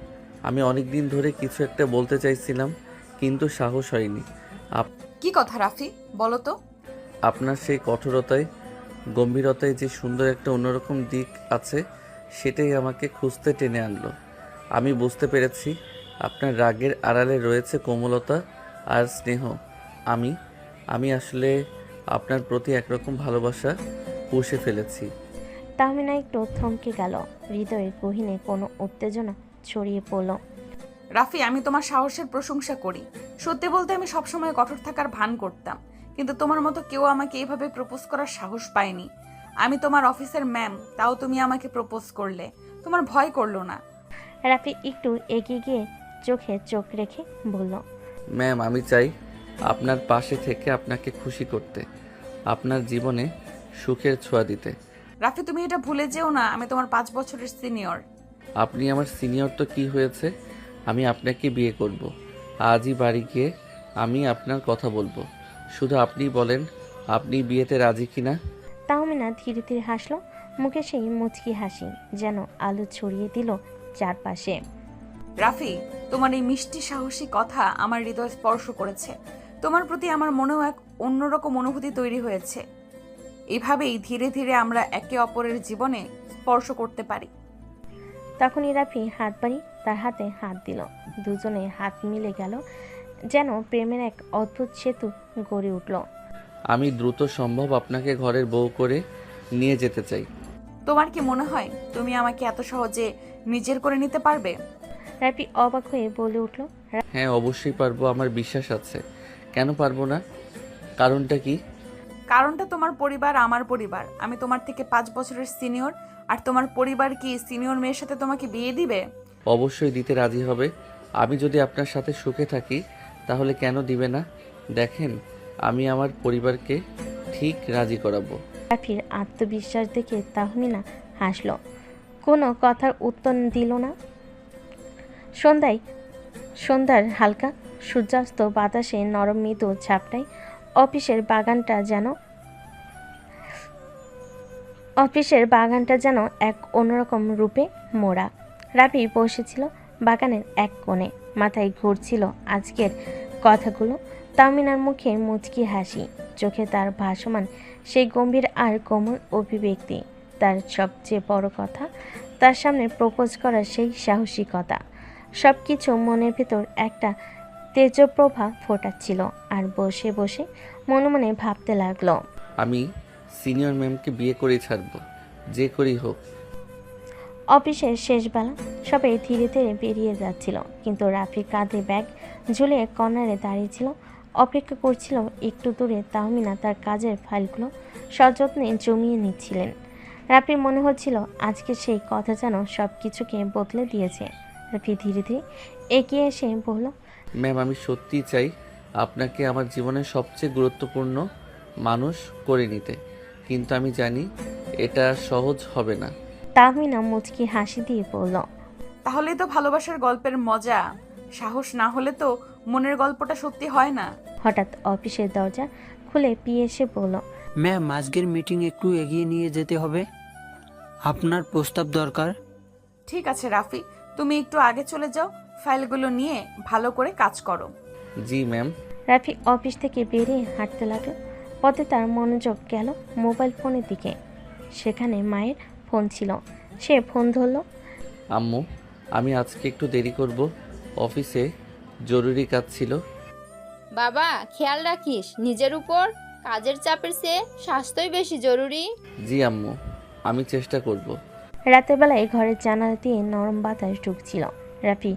আমি অনেক দিন ধরে কিছু একটা বলতে চাইছিলাম, কিন্তু সাহস হয়নি। কি কথা রাফি, বলো তো। আপনার সেই কঠোরতায়, গম্ভীরতায় যে সুন্দর একটা অন্যরকম দিক আছে, সেটাই আমাকে খুঁজতে টেনে আনলো। আমি বুঝতে পেরেছি আপনার রাগের আড়ালে রয়েছে কোমলতা আর স্নেহ। আমি আসলে আপনার প্রতি একরকম ভালোবাসা পুষে ফেলেছি। তাহমিনা একটু থমকে গেল। হৃদয়ের গহীনে কোনো উত্তেজনা ছড়িয়ে পড়ল। রাফি, আমি তোমার সাহসের প্রশংসা করি। সত্যি বলতে আমি সবসময় কঠোর থাকার ভান করতাম, কিন্তু তোমার মতো কেউ আমাকে এইভাবে প্রপোজ করার সাহস পায়নি। আমি তোমার অফিসের ম্যাম, তাও তুমি আমাকে প্রপোজ করলে। তোমার ভয় করলো না? রাফি একটু এগিয়ে গিয়ে চোখে চোখ রেখে বলল, ম্যাম, আমি চাই আপনার পাশে থেকে আপনাকে খুশি করতে, আপনার জীবনে সুখের ছোঁয়া দিতে। রাফি, তুমি এটা ভুলে যেও না, আমি তোমার 5 বছরের সিনিয়র। আপনি আমার সিনিয়র তো কি হয়েছে, আমি আপনাকে বিয়ে করব। আজই বাড়ি গিয়ে আমি আপনার কথা বলবো। শুধু আপনি বলেন, আপনি বিয়েতে রাজি কিনা? তাহমিনা ধীরে ধীরে হাসলো। মুখে সেই মুচকি হাসি যেন আলো ছড়িয়ে দিল চারপাশে। রাফি, তোমার এই মিষ্টি সাহসী কথা আমার হৃদয় স্পর্শ করেছে। তোমার প্রতি আমার মনেও এক অন্যরকম অনুভূতি তৈরি হয়েছে। এভাবেই ধীরে ধীরে আমরা একে অপরের জীবনে স্পর্শ করতে পারি। তখনই রাফি হাত বাড়ি তার হাতে হাত দিল। দুজনে হাত মিলে গেল, যেন প্রেমের এক অদ্ভুত সেতু গড়ে উঠল। আমি দ্রুত সম্ভব আপনাকে ঘরের বউ করে নিয়ে যেতে চাই। তোমার কি মনে হয় তুমি আমাকে এত সহজে নিজের করে নিতে পারবে? রাফি অবাক হয়ে বলে উঠল, হ্যাঁ, অবশ্যই পারবো, আমার বিশ্বাস আছে। কেন পারবো না? কারণটা কি? কারণটা তোমার পরিবার, আমার পরিবার। আমি তোমার থেকে 5 বছরের সিনিয়র, আর তোমার পরিবার কি সিনিয়র মেয়ের সাথে তোমাকে বিয়ে দিবে? অবশ্যই দিতে রাজি হবে। আমি যদি আপনার সাথে সুখে থাকি, তাহলে কেন দিবে না? দেখেন, আমি আমার পরিবারকে ঠিক রাজি করাবো। রাফির আত্মবিশ্বাস দেখে তাহমিনা হাসল, কোনো কথার উত্তর দিল না। সন্ধ্যার হালকা সূর্যাস্ত বাতাসে নরম মৃদু ঝাপটায় অফিসের বাগানটা যেন এক অন্যরকম রূপে মোড়া। রাফি বসেছিল বাগানের এক কোণে, মাথায় ঘুরছিল আজকের কথাগুলো। তাহমিনার মুখে মুচকি হাসি, চোখে তার ভাসমান সেই গম্ভীর আর কোমল অভিব্যক্তি। তার সবচেয়ে বড় কথা, তার সামনে প্রপোজ করার সেই সাহসিকতা। সব কিছু মনের ভেতর একটা তেজপ্রভা ফোটাচ্ছিল। আর বসে বসে মনে মনে ভাবতে লাগলো, আমি সিনিয়র ম্যামকে বিয়ে করেই ছাড়বো, যে করি হোক। অফিসের শেষবেলা সবাই ধীরে ধীরে বেরিয়ে যাচ্ছিল, কিন্তু রাফি কাঁধে ব্যাগ ঝুলিয়ে কর্নারে দাঁড়িয়েছিল, অপেক্ষা করছিল। একটু দূরে তাহমিনা তার কাজের ফাইলগুলো সযত্নে জমিয়ে নিচ্ছিলেন। রাফির মনে হচ্ছিল আজকে সেই কথা যেন সব কিছুকে বদলে দিয়েছে। রাফি ধীরে ধীরে এগিয়ে এসে বলল, ম্যাম, আমি সত্যিই চাই আপনাকে আমার জীবনের সবচেয়ে গুরুত্বপূর্ণ মানুষ করে নিতে, কিন্তু আমি জানি এটা সহজ হবে না। তাহমিনা মুচকি হাসি দিয়ে বলল, তাহলেই তো ভালোবাসার গল্পের মজা। সাহস না হলে তো মনের গল্পটা সত্যি হয় না। হঠাৎ অফিসের দরজা খুলে পিয়ে এসে বলল, ম্যাম আজকের মিটিং একটু এগিয়ে নিয়ে যেতে হবে, আপনার প্রস্তাব দরকার। ঠিক আছে রাফি, তুমি একটু আগে চলে যাও, ফাইলগুলো নিয়ে ভালো করে কাজ করো। জি ম্যাম। রাফি অফিস থেকে বেরিয়ে হাঁটতে লাগলো। পথে তার মনোযোগ গেল মোবাইল ফোনের দিকে। সেখানে মায়ের ফোন ছিল। সে ফোন ধরলো। আম্মু, আমি আজকে একটু দেরি করব, অফিসে জরুরি কাজ ছিল। বাবা খেয়াল রাখিস নিজের উপর, কাজের চাপের চেয়ে স্বাস্থ্যই বেশি জরুরি। জি আম্মু, আমি চেষ্টা করব। রাতের বেলায় ঘরের জানালা দিয়ে নরম বাতাস ঢুকছিল। রাফি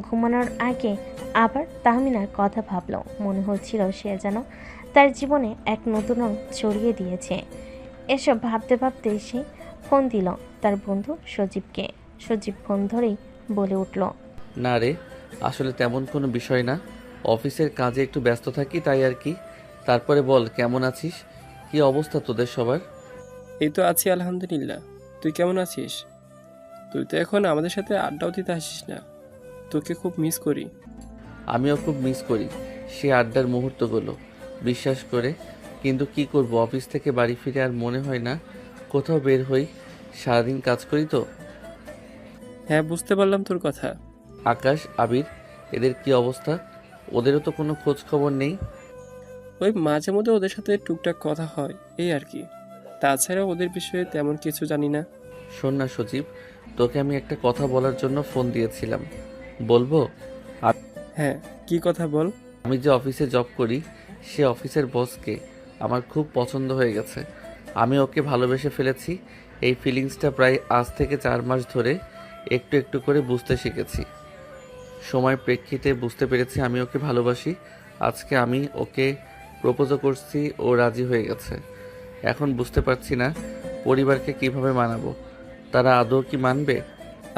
ঘুমানোর আগে আবার তাহমিনার কথা ভাবল। মনে হচ্ছিল সে যেন তার জীবনে এক নতুন রং ছড়িয়ে দিয়েছে। এসব ভাবতে ভাবতে সে ফোন দিল তার বন্ধু সজীবকে। সজীব ফোন ধরেই বলে উঠল, না রে, আসলে তেমন কোনো বিষয় না, অফিসের কাজে একটু ব্যস্ত থাকি তাই আর কি। তারপরে বল, কেমন আছিস? কি অবস্থা তোদের সবার? এই তো আছি আলহামদুলিল্লাহ। তুই কেমন আছিস? তুই তো এখন আমাদের সাথে আড্ডাও দিতে আসিস না, তোকে খুব মিস করি। আমিও খুব মিস করি সে আড্ডার মুহূর্তগুলো, বিশ্বাস করে। কিন্তু কি করব, অফিস থেকে বাড়ি ফিরে আর মনে হয় না কোথাও বের হই, সারাদিন কাজ করি তো। হ্যাঁ বুঝতে পারলাম তোর কথা। আকাশ, আবির, এদের কি অবস্থা? ওদেরও তো কোনো খোঁজ খবর নেই। ওই মাঝে মধ্যে ওদের সাথে টুকটাক কথা হয়, এই আর কি। তাছাড়া ওদের বিষয়ে তেমন কিছু জানি না। শোন না সজীব, তোকে আমি একটা কথা বলার জন্য ফোন দিয়েছিলাম, বলবো? হ্যাঁ কি কথা বল। আমি যে অফিসে জব করি সে অফিসের বসকে আমার খুব পছন্দ হয়ে গেছে। আমি ওকে ভালোবেসে ফেলেছি। এই ফিলিংসটা প্রায় আজ থেকে 4 মাস ধরে একটু একটু করে বুঝতে শিখেছি। সময় প্রেক্ষিতে বুঝতে পেরেছি আমি ওকে ভালোবাসি। আজকে আমি ওকে প্রপোজও করছি, ও রাজি হয়ে গেছে। এখন বুঝতে পারছি না পরিবারকে কিভাবে মানাবো, তারা আদৌ কি মানবে?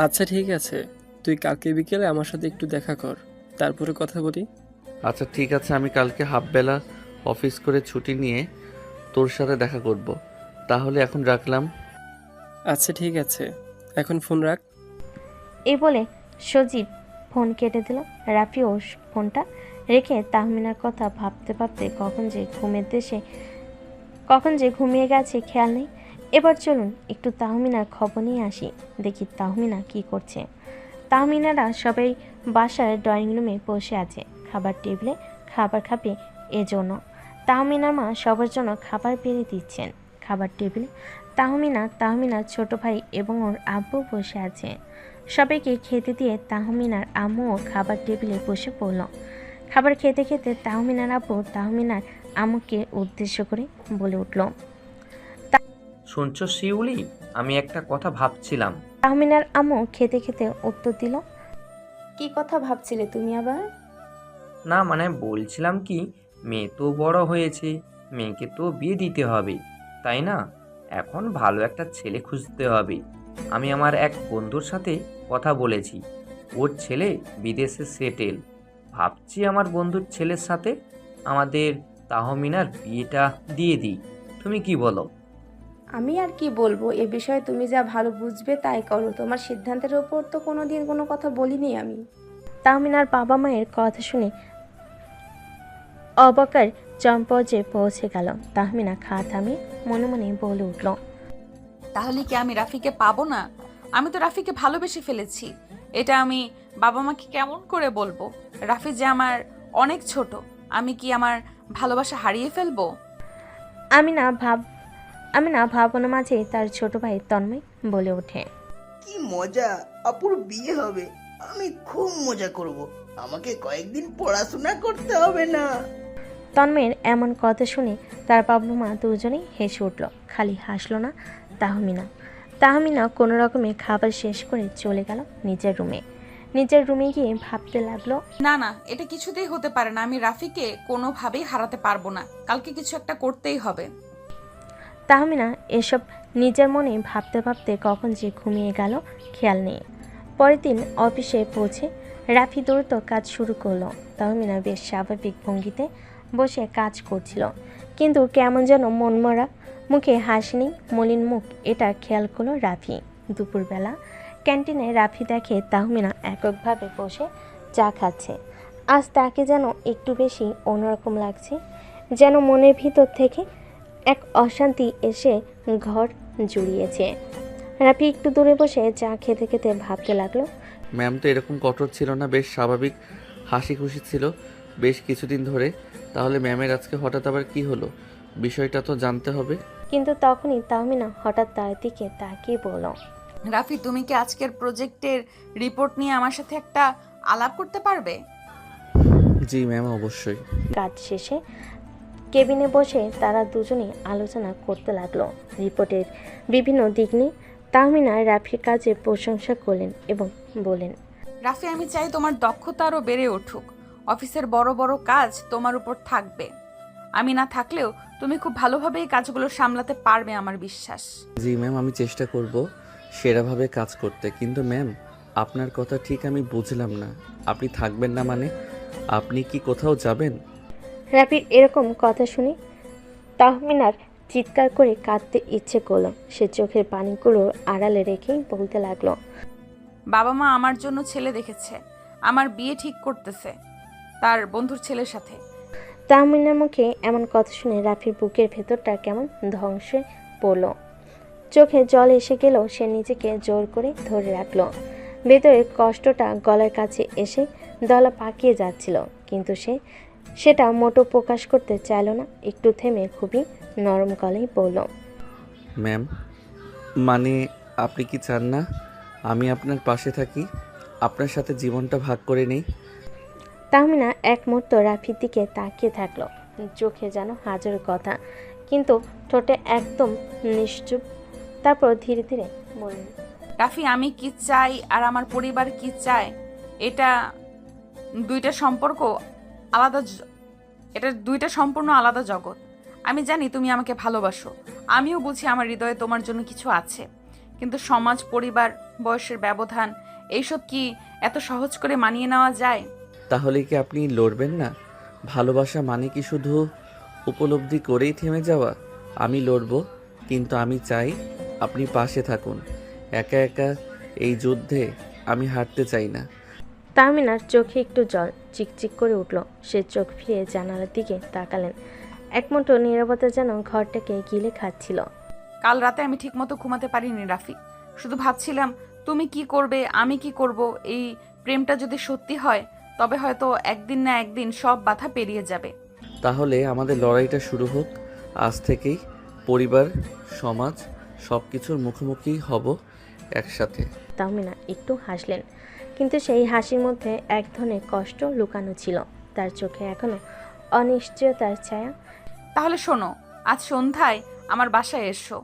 আচ্ছা ঠিক আছে, তুই কালকে বিকেলে আমার সাথে একটু দেখা কর, তারপরে কথা বলি। আচ্ছা ঠিক আছে, আমি কালকে হাফবেলা অফিস করে ছুটি নিয়ে তোর সাথে দেখা করব। তাহলে এখন রাখলাম। আচ্ছা ঠিক আছে, এখন ফোন রাখ। এই বলে সজীব ফোন কেটে দিল। রাফিও ফোনটা রেখে তাহমিনার কথা ভাবতে ভাবতে কখন যে ঘুমিয়ে গেছে খেয়াল নেই। এবার চলুন একটু তাহমিনার খবর নিয়ে আসি, দেখি তাহমিনা কি করছে। তাহমিনারা সবাই বাসার ড্রয়িং রুমে বসে আছে, খাবার টেবিলে খাবার খাবে এজন্য। তাহমিনার মা সবার জন্য খাবার বেড়ে দিচ্ছেন। খাবার টেবিলে তাহমিনার ছোট ভাই এবং ওর আব্বু বসে আছে। সবাইকে খেতে দিয়ে তাহমিনার আম্মুও খাবার টেবিলে বসে পড়ল। খাবার খেতে খেতে তাহমিনার আব্বু তাহমিনার আম্মুকে উদ্দেশ্য করে বলে উঠল, শুনছো শিউলি, আমি একটা কথা ভাবছিলাম। তাহমিনার আম্মু খেতে খেতে উত্তর দিল, কি কথা ভাবছিলে তুমি আবার? না মানে বলছিলাম কি, মেয়ে তো বড় হয়েছে, মেয়েকে তো বিয়ে দিতে হবে, তাই না? এখন ভালো একটা ছেলে খুঁজতে হবে। আমি আমার এক বন্ধুর সাথে কথা বলেছি, ওর ছেলে বিদেশে সেটেল। ভাবছি আমার বন্ধুর ছেলের সাথে আমাদের তাহমিনার বিয়েটা দিয়ে দিই। তুমি কি বলো? আমি আর কি বলবো, এ বিষয়ে তুমি যা ভালো বুঝবে তাই করো, তোমার সিদ্ধান্তের ওপর তো কোনোদিন কোনো কথা বলিনি আমি। তাহমিনার বাবা মায়ের কথা শুনে অবাকার চম্পজে পৌঁছে গেল। তাহমিনা খাওয়া থামিয়ে মনে মনে বলে উঠল, তাহলে কি আমি রাফিকে পাবো না? আমি তো রাফিকে ভালোবেসে ফেলেছি। এটা আমি বাবা মাকে কেমন করে বলবো? রাফি যে আমার অনেক ছোট, আমি কি আমার ভালোবাসা হারিয়ে ফেলবো? আমি না ভাবনার মাঝে তার ছোট ভাই তন্ময় বলে ওঠে, কি মজা, আপুর বিয়ে হবে, আমি খুব মজা করব, আমাকে কয়েকদিন পড়াশোনা করতে হবে না। তন্ময়ের এমন কথা শুনে তার বাবা মা দুজনেই হেসে উঠল। খালি হাসলো না তাহমিনা কোনো রকমে খাবার শেষ করে চলে গেল নিজের রুমে গিয়ে ভাবতে লাগলো, না না, এটা কিছুতেই হতে পারে না। আমি রাফিকে কোনোভাবেই হারাতে পারবো না। কালকে কিছু একটা করতেই হবে। তাহমিনা এসব নিজের মনে ভাবতে ভাবতে কখন যে ঘুমিয়ে গেল খেয়াল নেই। পরের দিন অফিসে পৌঁছে রাফি দ্রুত কাজ শুরু করলো। তাহমিনা বেশ স্বাভাবিক ভঙ্গিতে বসে কাজ করছিল, কিন্তু কেমন যেন মনমরা, মুখে হাসি নেই, মলিন মুখ। এটা খেয়াল করলো রাফি। দুপুরবেলা ক্যান্টিনে রাফি দেখে তাহমিনা এককভাবে বসে চা খাচ্ছে। আজ তাকে যেন একটু বেশি অন্যরকম লাগছে, যেন মনের ভিতর থেকে এক অশান্তি এসে ঘর জুড়িয়েছে। রাফি একটু দূরে বসে চা খেতে খেতে ভাবতে লাগলো। ম্যাম তো এরকম কঠোর ছিল না, বেশ স্বাভাবিক হাসি খুশি ছিল বেশ কিছুদিন ধরে। তাহলে ম্যামের আজকে হঠাৎ আবার কি হলো, বিষয়টা তো জানতে হবে। কিন্তু তখনই তাহমিনা হঠাৎ তার দিকে তাকিয়ে বলল, রাফি, তুমি কি আজকের প্রজেক্টের রিপোর্ট নিয়ে আমার সাথে একটা আলাপ করতে পারবে? জি ম্যাম, অবশ্যই। কাজ শেষে কেবিনে বসে তারা দুজনেই আলোচনা করতে লাগলো রিপোর্টের বিভিন্ন দিক নিয়ে। তাহমিনা রাফির কাজের প্রশংসা করলেন এবং বলেন, রাফি, আমি চাই তোমার দক্ষতা আরও বেড়ে উঠুক। অফিসের বড় বড় কাজ তোমার উপর থাকবে। আমি না থাকলেও তুমি খুব ভালোভাবেই কাজগুলো সামলাতে পারবে, আমার বিশ্বাস। জি ম্যাম, আমি চেষ্টা করব সেরাভাবে কাজ করতে। কিন্তু ম্যাম, আপনার কথা ঠিক আমি বুঝলাম না। আপনি থাকবেন না মানে আপনি কি কোথাও যাবেন? রাফির এরকম কথা শুনে তাহমিনার চিৎকার করে কাঁদতে ইচ্ছে করলো। সে চোখের পানিগুলো আড়ালে রেখেই বলতে লাগলো, বাবা মা আমার জন্য ছেলে দেখেছে, আমার বিয়ে ঠিক করতেছে তার বন্ধুর ছেলের সাথে। তাহমিনার মুখে এমন কথা শুনে রাফির বুকের ভেতরটা কেমন ধ্বংসে পড়ল। চোখে জল এসে গেলেও সে নিজেকে জোর করে ধরে রাখলো। ভেতরের কষ্টটা গলার কাছে এসে দলা পাকিয়ে যাচ্ছিল, কিন্তু সেটা মোটো প্রকাশ করতে চাইল না। একটু থেমে খুবই নরম গলায় বলল, ম্যাম, মানে আপনি কি চান না আমি আপনার পাশে থাকি, আপনার সাথে জীবনটা ভাগ করে নেই? তাহমিনা এক মুহূর্ত রাফির দিকে তাকিয়ে থাকলো, চোখে যেন হাজার কথা, কিন্তু ঠোঁটে একদম নিশ্চুপ। তারপর ধীরে ধীরে বললেন, রাফি, আমি কি চাই আর আমার পরিবার কি চায়, এটা দুইটা সম্পর্ক আলাদা। এটা দুইটা সম্পূর্ণ আলাদা জগৎ। আমি জানি তুমি আমাকে ভালোবাসো, আমিও বুঝি আমার হৃদয়ে তোমার জন্য কিছু আছে। কিন্তু সমাজ, পরিবার, বয়সের ব্যবধান, এইসব কি এত সহজ করে মানিয়ে নেওয়া যায়? তাহলে কি আপনি লড়বেন না? ভালোবাসা মানে কি শুধু উপলব্ধি করেই থেমে যাওয়া? আমি লড়ব, কিন্তু আমি চাই আপনি পাশে থাকুন। একা একা এই যুদ্ধে আমি হারতে চাই না। তাহমিনার চোখে একটু জল চিকচিক করে উঠল। সে চোখ ফিরে জানালার দিকে তাকালেন। এক মুঠো নীরবতা যেন ঘরটাকে গিলে খাচ্ছিল। কাল রাতে আমি ঠিকমতো ঘুমাতে পারিনি রাফি। শুধু ভাবছিলাম তুমি কি করবে, আমি কি করব। এই প্রেমটা যদি সত্যি হয় তবে হয়তো একদিন না একদিন সব বাধা পেরিয়ে যাবে। তাহলে আমাদের লড়াইটা শুরু হোক আজ থেকেই। পরিবার, সমাজ সব কিছুর মুখোমুখি হব একসাথে। তাহমিনা একটু হাসলেন, কিন্তু সেই হাসির মধ্যে এক ধরনের কষ্ট লুকানো ছিল। তার চোখে এখনো অনিশ্চয়তার ছায়া। তাহলে শোনো, আজ সন্ধ্যায় আমার বাসায় এসো,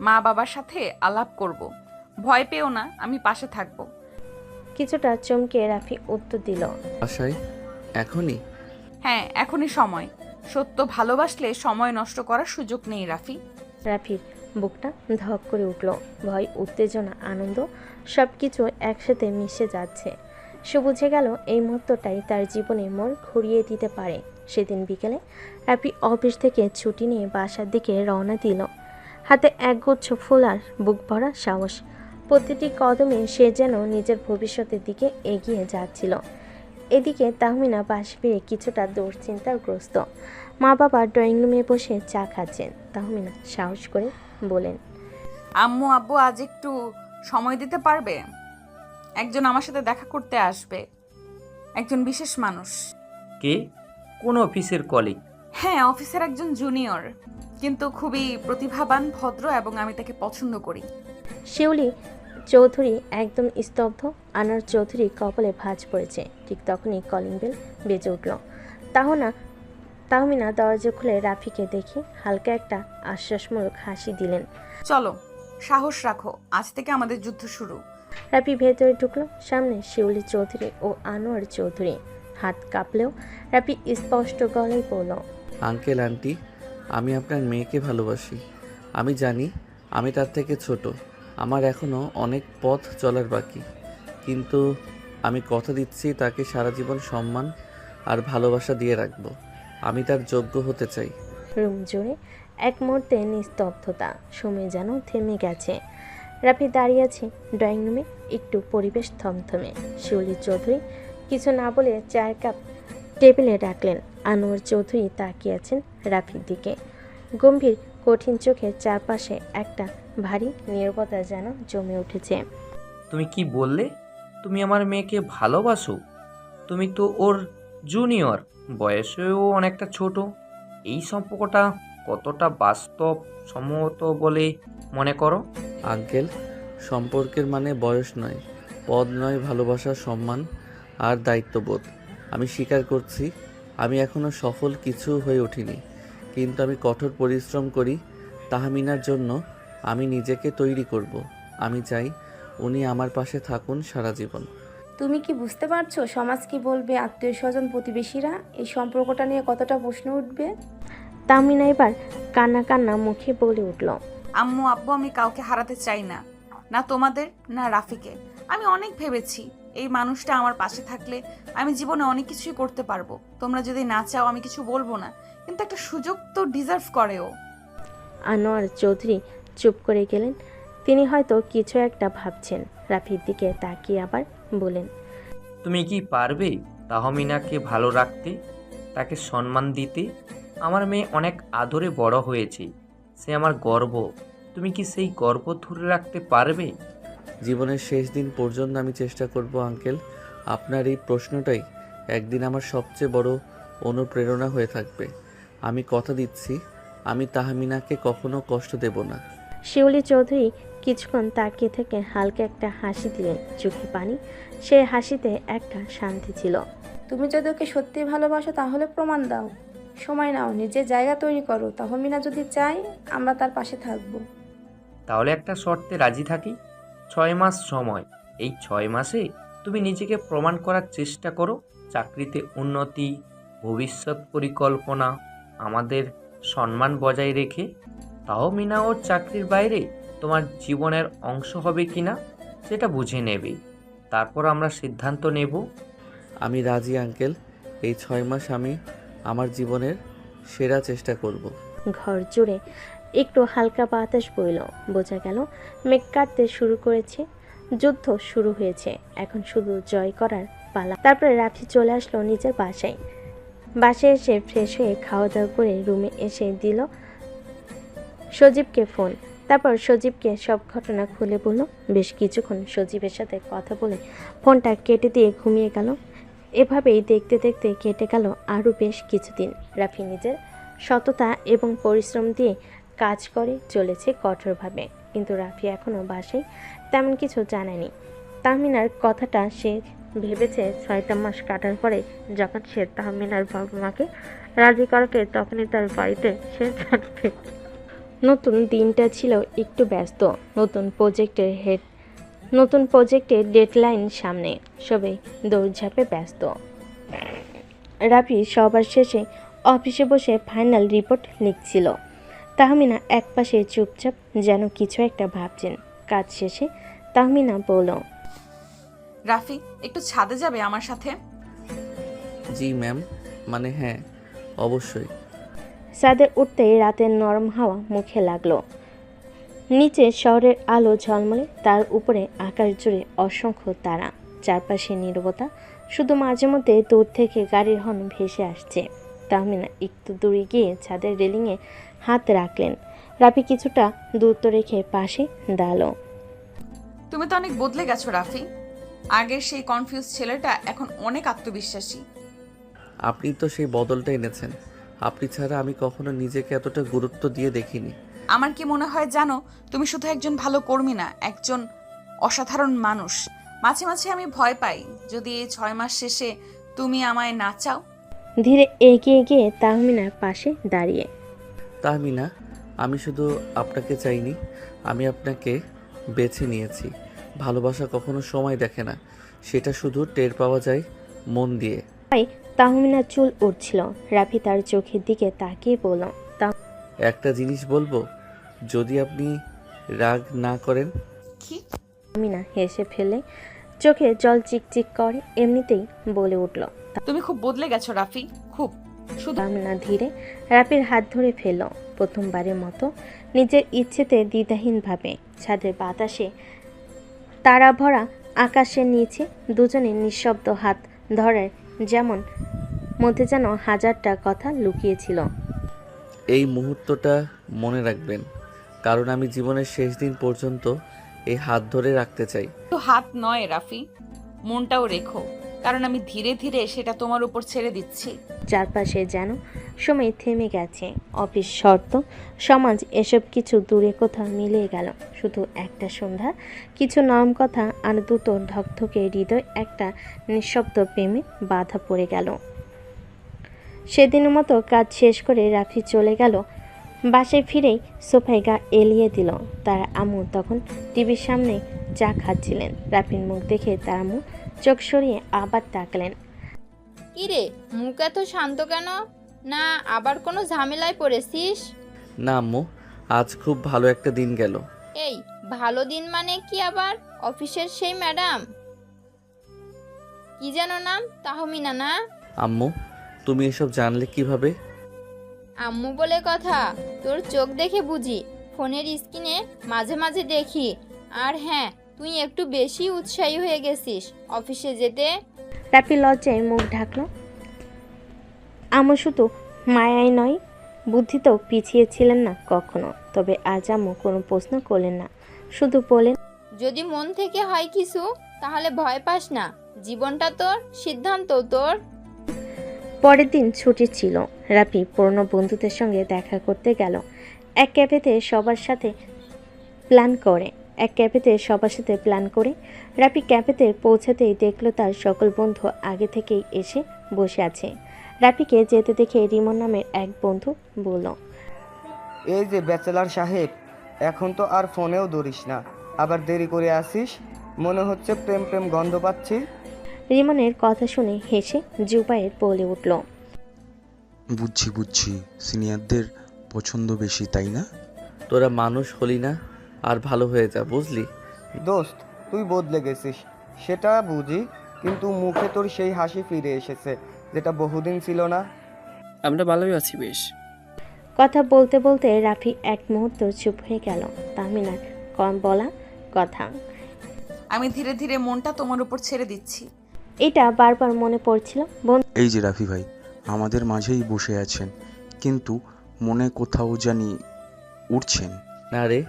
মা বাবার সাথে আলাপ করব। ভয় পেও না, আমি পাশে থাকব। কিছুটা চমকে রাফি উত্তর দিল, আশায় এখনই? হ্যাঁ, এখনই সময়। সত্য ভালোবাসলে সময় নষ্ট করার সুযোগ নেই রাফি। রাফির বুকটা ধক করে উঠল। ভয়, উত্তেজনা, আনন্দ সব কিছু একসাথে মিশে যাচ্ছে। সে বুঝে গেল এই মুহূর্তটাই তার জীবনে মোড় ঘুরিয়ে দিতে পারে। সেদিন বিকেলে রাফি অফিস থেকে ছুটি নিয়ে বাসার দিকে রওনা দিল। হাতে একগুচ্ছ ফুল আর বুক ভরা সাহস। প্রতিটি কদমে সে যেন নিজের ভবিষ্যতের দিকে এগিয়ে যাচ্ছিল। এদিকে তাহমিনা পাশ ফিরে কিছুটা দুশ্চিন্তাগ্রস্ত। মা বাবা ড্রয়িং রুমে বসে চা খাচ্ছেন। তাহমিনা সাহস করে বলেন, আম্মু আব্বু আজ একটু সময় দিতে পারবে? একজন আমার সাথে দেখা করতে আসবে, একজন বিশেষ মানুষ। কে? কোন অফিসের কলিগ? হ্যাঁ, অফিসের একজন জুনিয়র, কিন্তু খুবই প্রতিভাবান, ভদ্র এবং আমি তাকে পছন্দ করি। শিউলি চৌধুরী একদম স্তব্ধ। আনার চৌধুরী কপালে ভাঁজ পড়েছে। ঠিক তখনই কলিং বেল বেজে উঠল। তাহমিনা দরজা খুলে রাফিকে দেখে হালকা একটা আশ্বাসমূলক হাসি দিলেন। চলো, সাহস রাখো, আজ থেকে আমাদের যুদ্ধ শুরু। রাফি ভেতরে ঢুকলো। সামনে শিউলি চৌধুরী ও আনোয়ার চৌধুরী। হাত কাঁপলেও রাফি স্পষ্ট গলায় বলল, আঙ্কেল আন্টি, আমি আপনার মেয়েকে ভালোবাসি। আমি জানি আমি তার থেকে ছোট, আমার এখনও অনেক পথ চলার বাকি, কিন্তু আমি কথা দিচ্ছি তাকে সারা জীবন সম্মান আর ভালোবাসা দিয়ে রাখবো। আমি তার যোগ্য হতে চাই। রুম জুড়ে এক মুহূর্তে নিস্তব্ধতা। সময় যেন থেমে গেছে। রাফি দাঁড়িয়ে আছে ড্রয়িং রুমে। একটু পরিবেশ থমথমে। শিউলি চৌধুরী কিছু না বলে চায়ের কাপ টেবিলে রাখলেন। আনোয়ার চৌধুরী তাকিয়ে আছেন রাফির দিকে। গম্ভীর কঠিন চোখের চারপাশে একটা ভারী নীরবতা যেন জমে উঠেছে। তুমি কি বললে? তুমি আমার মেয়েকে ভালোবাসো? তুমি তো ওর জুনিয়র, বয়সেও অনেকটা ছোট। এই সম্পর্কটা কতটা বাস্তব সম্মত বলে মনে করো? আঙ্কেল, সম্পর্কের মানে বয়স নয়, পদ নয়, ভালোবাসা, সম্মান আর দায়িত্ববোধ। আমি স্বীকার করছি আমি এখনও সফল কিছু হয়ে উঠিনি, কিন্তু আমি কঠোর পরিশ্রম করি তাহমিনার জন্য। আমি নিজেকে তৈরি করব। আমি চাই উনি আমার পাশে থাকুন সারা জীবন। তুমি কি বুঝতে পারছো সমাজ কি বলবে, আত্মীয় স্বজন, প্রতিবেশীরা এই সম্পর্কটা নিয়ে কতটা প্রশ্ন উঠবে? তাহমিনা এবার কান্না কান্না মুখে বলে উঠল, আম্মু আব্বু, আমি কাউকে হারাতে চাই না, না তোমাদের না রাফিকে। আমি অনেক ভেবেছি এই মানুষটা আমার পাশে থাকলে আমি জীবনে অনেক কিছুই করতে পারবো। তোমরা যদি না চাও আমি কিছু বলবো না, কিন্তু একটা সুযোগ তো ডিজার্ভ করে ও। আনোয়ার চৌধুরী চুপ করে গেলেন। তিনি হয়তো কিছু একটা ভাবছেন। রাফির দিকে তাকিয়ে আবার বলেন, তুমি কি পারবে তাহমিনাকে ভালো রাখতে, তাকে সম্মান দিতে? আমার মেয়ে অনেক আদরে বড় হয়েছে, সে আমার গর্ব। তুমি কি সেই গর্ব ধরে রাখতে পারবে? জীবনের শেষ দিন পর্যন্ত আমি চেষ্টা করব আঙ্কেল। আপনার এই প্রশ্নটাই একদিন আমার সবচেয়ে বড় অনুপ্রেরণা হয়ে থাকবে। আমি কথা দিচ্ছি আমি তাহমিনাকে কখনো কষ্ট দেব না। শিউলি চৌধুরী কিছুক্ষণ তাকিয়ে থেকে হালকা একটা হাসি দিলেন, চোখে পানি। সে হাসিতে একটা শান্তি ছিল। তুমি যদি ওকে সত্যি ভালোবাসো তাহলে প্রমাণ দাও, সময় নাও, নিজের জায়গা তৈরি করো। তাহমিনা যদি চায় আমরা তার পাশে থাকবো। তাহলে একটা শর্তে রাজি থাকি। 6 মাস সময়। এই 6 মাসে তুমি নিজেকে প্রমাণ করার চেষ্টা করো। চাকরিতে উন্নতি, ভবিষ্যৎ পরিকল্পনা, আমাদের সম্মান বজায় রেখে। তাহমিনা ওর চাকরির বাইরে তোমার জীবনের অংশ হবে কিনা সেটা বুঝে নেবে, তারপর আমরা সিদ্ধান্ত নেব। আমি রাজি আঙ্কেল। এই 6 মাস আমি আমার জীবনের সেরা চেষ্টা করব। ঘর জুড়ে একটু হালকা বাতাস বইল। বোঝা গেল মেঘ কাটতে শুরু করেছে। যুদ্ধ শুরু হয়েছে, এখন শুধু জয় করার পালা। তারপরে রাফি চলে আসলো নিজের বাসায়। বাসায় এসে ফ্রেশ হয়ে খাওয়া দাওয়া করে রুমে এসে দিল সজীবকে ফোন। তারপর সজীবকে সব ঘটনা খুলে বলল। বেশ কিছুক্ষণ সজীবের সাথে কথা বলে ফোনটা কেটে দিয়ে ঘুমিয়ে গেল। এভাবেই দেখতে দেখতে কেটে গেল আরও বেশ কিছুদিন। রাফি নিজের সততা এবং পরিশ্রম দিয়ে কাজ করে চলেছে কঠোরভাবে, কিন্তু রাফি এখনও বাসায় তেমন কিছু জানায়নি। তাহমিনার কথাটা সে ভেবেছে 6টা মাস কাটার পরে যখন সে তাহমিনার বাবা মাকে রাজি করাকে, তখনই তার বাড়িতে সে থাকবে। নতুন দিনটা ছিল একটু ব্যস্ত। নতুন প্রজেক্টের ডেডলাইন সামনে, সবাই দৌড়ঝাঁপে ব্যস্ত। রাফি সবার শেষে অফিসে বসে ফাইনাল রিপোর্ট লিখছিল। তাহমিনা একপাশে চুপচাপ যেন কিছু একটা ভাবছেন। কাজ শেষে তাহমিনা বলল, রাফি, একটু ছাদে যাবে আমার সাথে? জি ম্যাম, মানে হ্যাঁ, অবশ্যই। ছাদে উঠতেই রাতের নরম হাওয়া মুখে লাগলো। নিচে শহরের আলো ঝলমলে, তার উপরে আকাশ জুড়ে অসংখ্য তারা। চারপাশে নীরবতা, শুধু মাঝে মধ্যে দূর থেকে গাড়ির হর্ন ভেসে আসছে। তাহমিনা একটু দূরে গিয়ে ছাদের রেলিংয়ে হাত রাখলেন। রাফি কিছুটা দূরত্ব রেখে পাশে দাঁড়ালো। তুমি তো অনেক বদলে গেছো রাফি। আগের সেই কনফিউজ ছেলেটা এখন অনেক আত্মবিশ্বাসী। আপনি তো সেই বদলটা এনেছেন। আপনি ছাড়া আমি কখনো নিজেকে এতটা গুরুত্ব দিয়ে দেখিনি। আমার কি মনে হয় জানো, তুমি শুধু একজন ভালো কর্মী না, একজন অসাধারণ মানুষ। মাঝে মাঝে আমি ভয় পাই যদি এই 6 মাস শেষে তুমি আমায় না চাও। ধীরে এগিয়ে গিয়ে তাহমিনার পাশে দাঁড়িয়ে, তাহমিনা, আমি শুধু আপনাকে চাইনি, আমি আপনাকে বেছে নিয়েছি। ভালোবাসা কখনো সময় দেখে না, সেটা শুধু টের পাওয়া যায় মন দিয়ে। তাহমিনার চুল উঠছিল। রাফি তার চোখের দিকে তাকিয়ে বলল, একটা জিনিস বলবো, যদি আপনি রাগ না করেন। কি? তাহমিনা হেসে ফেলে চোখে জল চিকচিক করে এমনিতেই বলে উঠল। তুমি খুব বদলে গেছো রাফি, খুব। শুধু তাহমিনা ধীরে রাফির হাত ধরে ফেলল। প্রথমবারের মতো নিজের ইচ্ছেতে দ্বিধাহীনভাবে। ছাদের বাতাসে তারা ভরা আকাশের নিচে দুজনে নিঃশব্দ হাত ধরার যেমন মধ্যে যেন হাজারটা কথা লুকিয়েছিল। এই মুহূর্তটা মনে রাখবেন, কারণ আমি জীবনের শেষ দিন পর্যন্ত এই হাত ধরে রাখতে চাই। তো হাত নয় রাফি, মনটাও রেখো, কারণ আমি ধীরে ধীরে সেটা তোমার উপর ছেড়ে দিচ্ছি। চারপাশে যেন সময় থেমে গেছে। অফিস, শর্ত, সমাজ এসব কিছু দূরে কোথাও মিলিয়ে গেল। শুধু একটা সন্ধ্যা, কিছু নরম কথা আর দুটো ধকধকে হৃদয় একটা নিঃশব্দ প্রেমে বাধা পড়ে গেল। সেদিনের মতো কাজ শেষ করে রাফি চলে গেল। বাসায় ফিরেই সোফায় গা এলিয়ে দিল। তার আম্মু তখন টিভির সামনে চা খাচ্ছিলেন। রাফির মুখ দেখে তার আম্মু চোখ সরিয়ে আবার তাকালেন। কিরে, মুখ এত শান্ত কেন? না আবার কোনো ঝামেলায় পড়েছিস? না আম্মু, আজ খুব ভালো একটা দিন গেল। এই ভালো দিন মানে কি আবার? অফিসের সেই ম্যাডাম কি যেন নাম, তাহমিনা না? আম্মু, তুমি এসব জানলে কিভাবে? আম্মু বলে কথা, তোর চোখ দেখে বুঝি। ফোনের স্ক্রিনে মাঝে মাঝে দেখি। আর হ্যাঁ, তুই একটু বেশি উৎসাহী হয়ে গেছিস অফিসে যেতে। রাফি লজ্জায় মুখ ঢাকল। আম্মু শুধু মায়াই নয়, বুদ্ধিতেও পিছিয়ে ছিলেন না কখনো। তবে আজ আম্মু কোনো প্রশ্ন করলেন না, শুধু বলেন, যদি মন থেকে হয় কিছু, তাহলে ভয় পাস না। জীবনটা তোর, সিদ্ধান্ত তোর। পরের দিন ছুটি ছিল। রাফি পুরনো বন্ধুদের সঙ্গে দেখা করতে গেল। এক ক্যাফেতে সবার সাথে প্ল্যান করে রাফি ক্যাফেতে পৌঁছাতেই দেখলো তার সকল বন্ধু আগে থেকেই এসে বসে আছে। রাফিকে যেতে দেখে রিমন নামের এক বন্ধু বলল, এই যে ব্যাচেলার সাহেব, এখন তো আর ফোনেও ধরিস না, আবার দেরি করে আসিস। মনে হচ্ছে প্রেম প্রেম গন্ধ পাচ্ছি। রিমনের কথা শুনে হেসে জুবাইর বলে উঠল, বুঝছি, সিনিয়রদের পছন্দ বেশি, তাই না? তোরা মানুষ হলি না, আর ভালো হয়ে যা, বুঝলি? দোস্ত, তুই বদলে গেছিস সেটা বুঝি, কিন্তু মুখে তোর সেই হাসি ফিরে এসেছে যেটা বহুদিন ছিল না। আমরা ভালোই আছি বেশ। কথা বলতে বলতে রাফি এক মুহূর্ত চুপ হয়ে গেল। তাহমিনার কম বলা কথা, আমি ধীরে ধীরে মনটা তোমার উপর ছেড়ে দিচ্ছি। এটা বারবার মনে পড়ছিল। এই যে রাফি ভাই আমাদের মাঝেই বসে আছেন, কিন্তু মনে কোথাও জানি উঠছেন। না রে,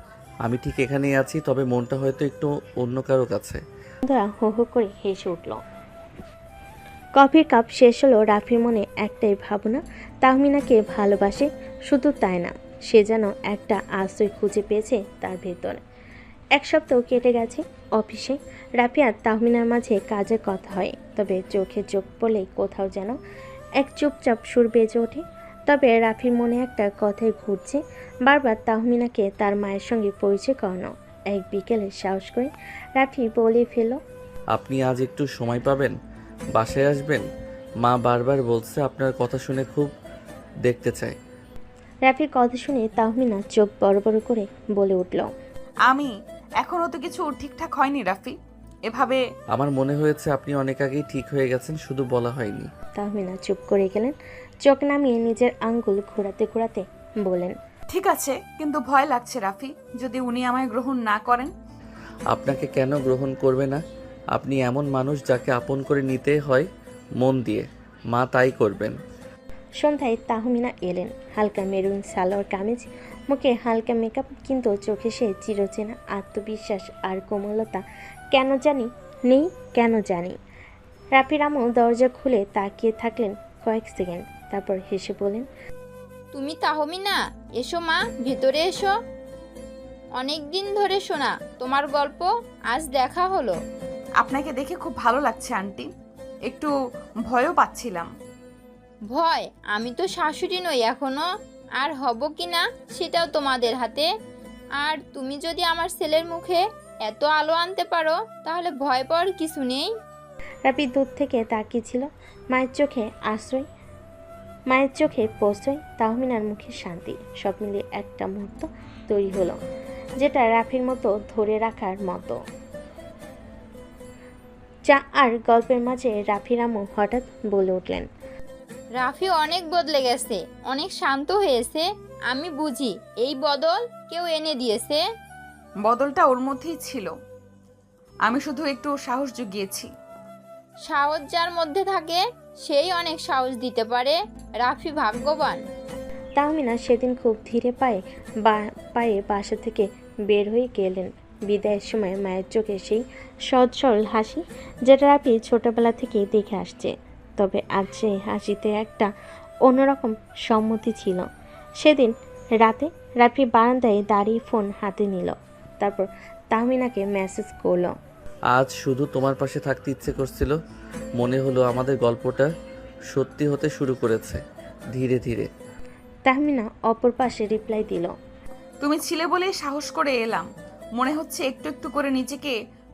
আমি ঠিক এখানেই আছি, তবে মনটা হয়তো একটু অন্য কারো কাছে। বন্ধুরা হো হো করে হেসে উঠল। কফির কাপ শেষ হলো। রাফির মনে একটাই ভাবনা, তাহমিনাকে ভালোবাসে। শুধু তাই না, সে যেন একটা আশ্রয় খুঁজে পেয়েছে তার ভেতরে। এক সপ্তাহ কেটে গেছে। অফিসে রাফি আর তাহমিনার মাঝে কাজের কথা হয়, তবে চোখে চোখ পড়লেই কোথাও যেন এক চুপচাপ সুর বেজে ওঠে। তবে রাফির মনে একটা কথাই ঘুরছে বারবার, তাহমিনাকে তার মায়ের সঙ্গে পরিচয় করানো। এক বিকেলে সাহস করে রাফি বলে ফেলল, আপনি আজ একটু সময় পাবেন? বাসায় আসবেন? মা বারবার বলছে আপনার কথা শুনে খুব দেখতে চায়। রাফির কথা শুনে তাহমিনা চোখ বড় বড় করে বলে উঠল, আমি এখনো তো কিছু ঠিকঠাক হয়নি রাফি, এভাবে। আমার মনে হয়েছে আপনি অনেক আগেই ঠিক হয়ে গেছেন, শুধু বলা হয়নি। তাহমিনা চুপ করে গেলেন। চোখ নামিয়ে নিজের আঙ্গুল ঘোরাতে ঘোরাতে বলেন, ঠিক আছে, কিন্তু ভয় লাগছে রাফি, যদি উনি আমায় গ্রহণ না করেন। আপনাকে কেন গ্রহণ করবে না? আপনি এমন মানুষ যাকে আপন করে নিতে হয় মন দিয়ে, মা তাই করবেন। সন্ধ্যায় তাহমিনা এলেন। হালকা মেরুন সালোয়ার কামিজ, মুখে হালকা মেকআপ, কিন্তু চোখে সে চিরচেনা আত্মবিশ্বাস আর কোমলতা কেন জানি। রাফির আম্মু দরজা খুলে তাকিয়ে থাকলেন কয়েক সেকেন্ড, তারপর হেসে বলেন, তুমি তাহমিনা, এসো মা, ভেতরে এসো। অনেক দিন ধরে শোনা তোমার গল্প, আজ দেখা হলো। আপনাকে দেখে খুব ভালো লাগছে আন্টি, একটু ভয়ও পাচ্ছিলাম। ভয়? আমি তো শাশুড়ি নই এখনো, আর হব কি না সেটাও তোমাদের হাতে। আর তুমি যদি আমার ছেলের মুখে এত আলো আনতে পারো, তাহলে ভয় পাওয়ার কিছু নেই। রাফি দূর থেকে তাকিয়েছিল। মায়ের চোখে প্রশ্রয়, তাহমিনার মুখে শান্তি, সব মিলিয়ে একটা মুহূর্ত তৈরি হলো, যেটা রাফির মতো ধরে রাখার মতো। চা আর গল্পের মাঝে রাফির আম্মু হঠাৎ বলে উঠলেন, রাফি অনেক বদলে গেছে, অনেক শান্ত হয়েছে। আমি বুঝি এই বদল কেউ এনে দিয়েছে। বদলটা ওর মধ্যেই ছিল, আমি শুধু একটু সাহস জুগিয়েছি। সাহস যার মধ্যে থাকে সেই অনেক সাহস দিতে পারে। রাফি ভাগ্যবান। তাহমিনা সেদিন খুব ধীরে পায়ে বাসা থেকে বের হয়ে গেলেন। বিদায়ের সময় মায়ের চোখে সেই সহজ সরল হাসি, যেটা রাফি ছোটবেলা থেকেই দেখে আসছে। তবে আজ সেই হাসিতে একটা অন্যরকম সম্মতি ছিল। সেদিন রাতে রাফি বারান্দায় দাঁড়িয়ে ফোন হাতে নিল, তারপর তাহমিনাকে মেসেজ করলো। আজ শুধু তোমার পাশে থাকতে ইচ্ছে করছিল। মনে হলো আমাদের গল্পটা সত্যি হতে শুরু করেছে ধীরে ধীরে। তাহমিনা অপর পাশে রিপ্লাই দিল। তুমি ছিলে বলেই সাহস করে এলাম। মনে হচ্ছে একটু একটু করে নিজেকে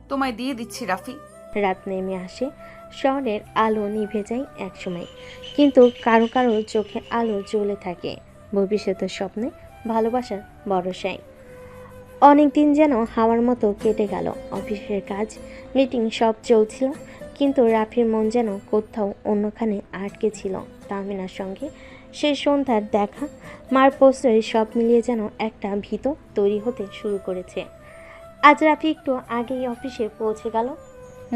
তোমায় দিয়ে দিচ্ছি রাফি। রাত নেমে আসে, শহরের আলো নিভে যায় একসময়, কিন্তু কারো কারো চোখে আলো জ্বলে থাকে ভবিষ্যতের স্বপ্নে, ভালোবাসার ভরসায়। অনেক দিন যেন হাওয়ার মতো কেটে গেল। অফিসের কাজ, মিটিং সব চলছিল, কিন্তু রাফির মন যেন কোথাও অন্যখানে আটকে ছিল। তাহমিনার সঙ্গে সেই সন্ধ্যার দেখা, মার প্রশ্রয়, সব মিলিয়ে যেন একটা ভীত তৈরি হতে শুরু করেছে। আজ রাফি একটু আগেই অফিসে পৌঁছে গেল।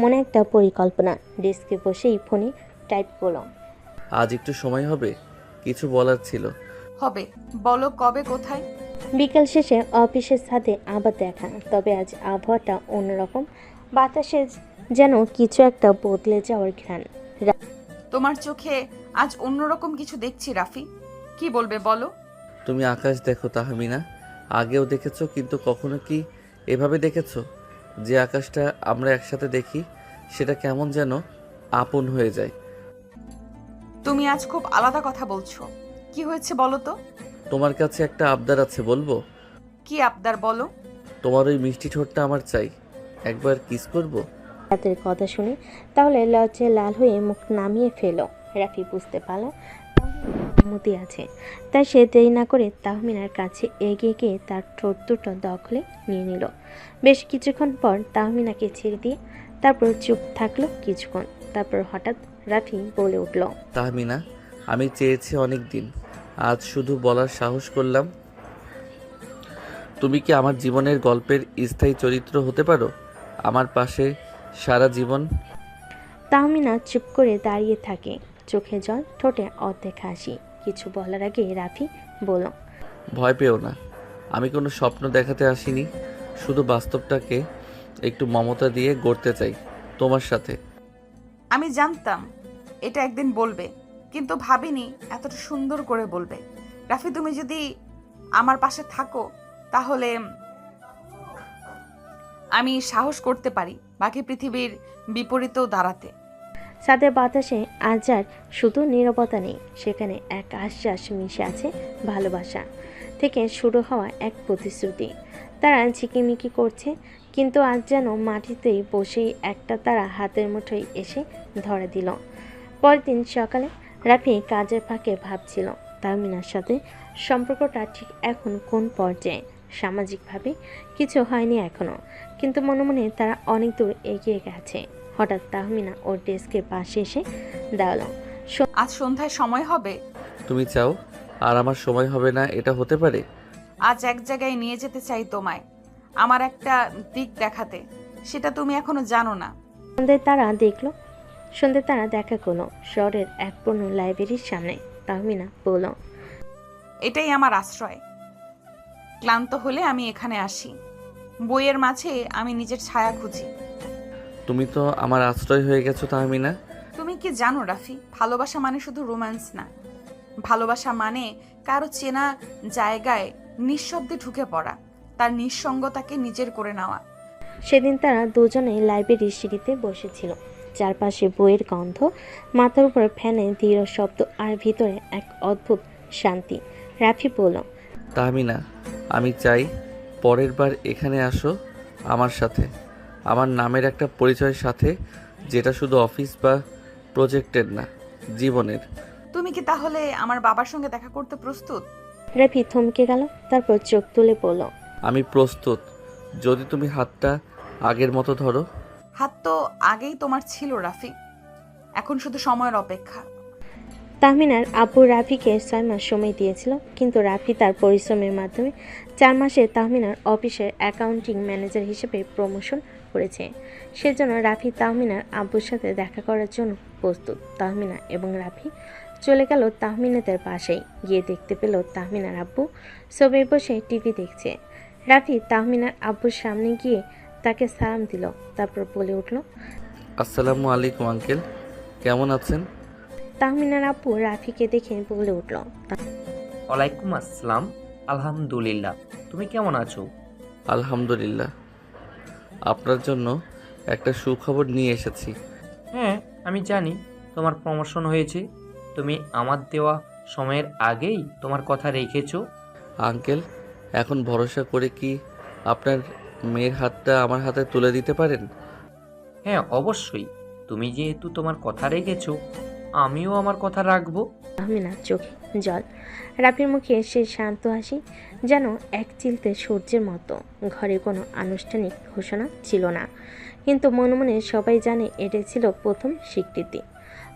মনে একটা পরিকল্পনা, ডেস্কে বসেই ফোনে টাইপ করলো। আজ একটু সময় হবে, কিছু বলার ছিল। হবে, বলো কবে, কোথায়? বিকেল শেষে অফিসের সাথে আবার দেখা, তবে আজ আবহাওয়াটা অন্যরকম। বাতাসে যেন কিছু একটা বদলে যাওয়ার ঘ্রাণ। তোমার চোখে আজ অন্যরকম কিছু দেখছি রাফি। কি বলবে বলো? তুমি আকাশ দেখো তাহমিনা, আগেও দেখেছো, কিন্তু কখনো কি এভাবে দেখেছো? যে আকাশটা আমরা একসাথে দেখি সেটা কেমন যেন আপন হয়ে যায়। তুমি আজ খুব আলাদা কথা বলছো। কি হয়েছে বলো তো? তোমার কাছে একটা আবদার আছে, বলবো? কি আবদার বলো? তোমার ওই মিষ্টি ঠোঁটটা আমার চাই, একবার কিস করব। রাতের কথা শুনে তাহলে লজ্জায় লাল হয়ে মুখ নামিয়ে ফেলো। রাফি বুঝতে পারল মতি আছে, তাই সে দেরি না করে তাহমিনার কাছে এগিয়ে গিয়ে তার ঠোঁট দুটো দখলে নিয়ে নিল। বেশ কিছুক্ষণ পর তাহমিনাকে ছেড়ে দিয়ে তারপর চুপ থাকলো কিছুক্ষণ। তারপর হঠাৎ রাফি বলে উঠল। তাহমিনা, আমি চেয়েছি অনেক দিন, আজ শুধু বলার সাহস করলাম। তুমি কি আমার জীবনের গল্পের স্থায়ী চরিত্র হতে পারো, আমার পাশে সারা জীবন? তাহমিনা চুপ করে দাঁড়িয়ে থাকে, চোখে জল, ঠোঁটে অর্ধেক হাসি। কিছু বলার আগে রাফি বলল। ভয় পেও না, আমি কোনো স্বপ্ন দেখাতে আসিনি, শুধু বাস্তবটাকে একটু মমতা দিয়ে গড়তে চাই তোমার সাথে। আমি জানতাম এটা একদিন বলবে, কিন্তু ভাবিনি এতটা সুন্দর করে বলবে। রাফি, তুমি যদি আমার পাশে থাকো তাহলে আমি সাহস করতে পারি বাকি পৃথিবীর বিপরীতেও দাঁড়াতে। ছাদের বাতাসে আজ আর শুধু নীরবতা নেই, সেখানে এক আশ্বাস মিশে আছে, ভালোবাসা থেকে শুরু হওয়া এক প্রতিশ্রুতি। তারা ঝিকিমিকি করছে, কিন্তু আজ যেন মাটিতেই বসেই একটা তারা হাতের মুঠোয় এসে ধরে দিল। পরের দিন সকালে রাফি কাজের ফাঁকে ভাবছিল তাহমিনার সাথে সম্পর্কটা ঠিক এখন কোন পর্যায়ে। সামাজিকভাবে কিছু হয়নি এখনো, কিন্তু মনে মনে তারা অনেক দূর এগিয়ে গেছে। হঠাৎ তাহমিনা ওর ডেস্কের পাশে এসে দাঁড়ালো। আজ সন্ধ্যায় সময় হবে? তুমি চাও আর আমার সময় হবে না, এটা হতে পারে? আজ এক জায়গায় নিয়ে যেতে চাই তোমায়, আমার একটা দিক দেখাতে, সেটা তুমি এখনো জানো না। সন্ধ্যে তারা দেখা করলো শহরের এক পুরনো লাইব্রেরির সামনে। তাহমিনা বলল। এটাই আমার আশ্রয়। ক্লান্ত হলে আমি এখানে আসি। বইয়ের মাঝে আমি নিজের ছায়া খুঁজি। তুমি তো আমার আশ্রয় হয়ে গেছো তাহমিনা। তুমি কি জানো রাফি, ভালোবাসা মানে শুধু রোম্যান্স না। ভালোবাসা মানে কারো চেনা জায়গায় নিঃশব্দে ঢুকে পড়া, তার নিঃসঙ্গতাকে নিজের করে নেওয়া। সেদিন তারা দুজনে লাইব্রেরির সিঁড়িতে বসেছিল, চারপাশে বইয়ের গন্ধ, মাথার উপর ফ্যানের ধীর শব্দ, আর ভিতরে এক অদ্ভুত শান্তি। রাফি বলল। তাহমিনা, আমি চাই পরের বার এখানে আসো আমার সাথে, আমার নামের একটা পরিচয়ের সাথে, যেটা শুধু অফিস বা প্রজেক্টের না, জীবনের। তুমি কি তাহলে আমার বাবার সঙ্গে দেখা করতে প্রস্তুত? রাফি থমকে গেল, তারপর চোখ তুলে বলল। আমি প্রস্তুত, যদি তুমি হাতটা আগের মতো ধরো। হাত তো আগেই তোমার ছিল রাফি, এখন শুধু সময়ের অপেক্ষা। তাহমিনার আব্বু রাফিকে 6 মাস সময় দিয়েছিল, কিন্তু রাফি তার পরিশ্রমের মাধ্যমে 4 মাসে তাহমিনার অফিসের অ্যাকাউন্টিং ম্যানেজার হিসেবে প্রমোশন করেছে। সেজন্য রাফি তাহমিনার আব্বুর সাথে দেখা করার জন্য প্রস্তুত। তাহমিনা এবং রাফি চলে গেল তাহমিনাদের পাশেই। গিয়ে দেখতে পেল তাহমিনার আব্বু সবাই বসে টিভি দেখছে। রাফি তাহমিনার আব্বুর সামনে গিয়ে তাকে সালাম দিল, তারপর বলে উঠল, আসসালামু আলাইকুম আঙ্কেল, কেমন আছেন? তাহমিনার আব্বু রাফিকে দেখে বলে উঠল, ওয়ালাইকুম আসসালাম। আলহামদুলিল্লাহ, তুমি কেমন আছো? আলহামদুলিল্লাহ। আপনার জন্য একটা সুখবর নিয়ে এসেছি। হ্যাঁ, আমি জানি তোমার প্রমোশন হয়েছে। তুমি আমার দেওয়া সময়ের আগেই তোমার কথা রেখেছো। আঙ্কেল, এখন ভরসা করে কি আপনার মেয়ের হাতটা আমার হাতে তুলে দিতে পারেন? হ্যাঁ, অবশ্যই। তুমি যেহেতু তোমার কথা রেখেছো, আমিও আমার কথা রাখবো। তাহমিনার চোখে জল, রাফির মুখে সে শান্ত হাসি যেন এক চিলতে সূর্যের মতো। ঘরে কোনো আনুষ্ঠানিক ঘোষণা ছিল না, কিন্তু মনে মনে সবাই জানে এটাই ছিল প্রথম স্বীকৃতি।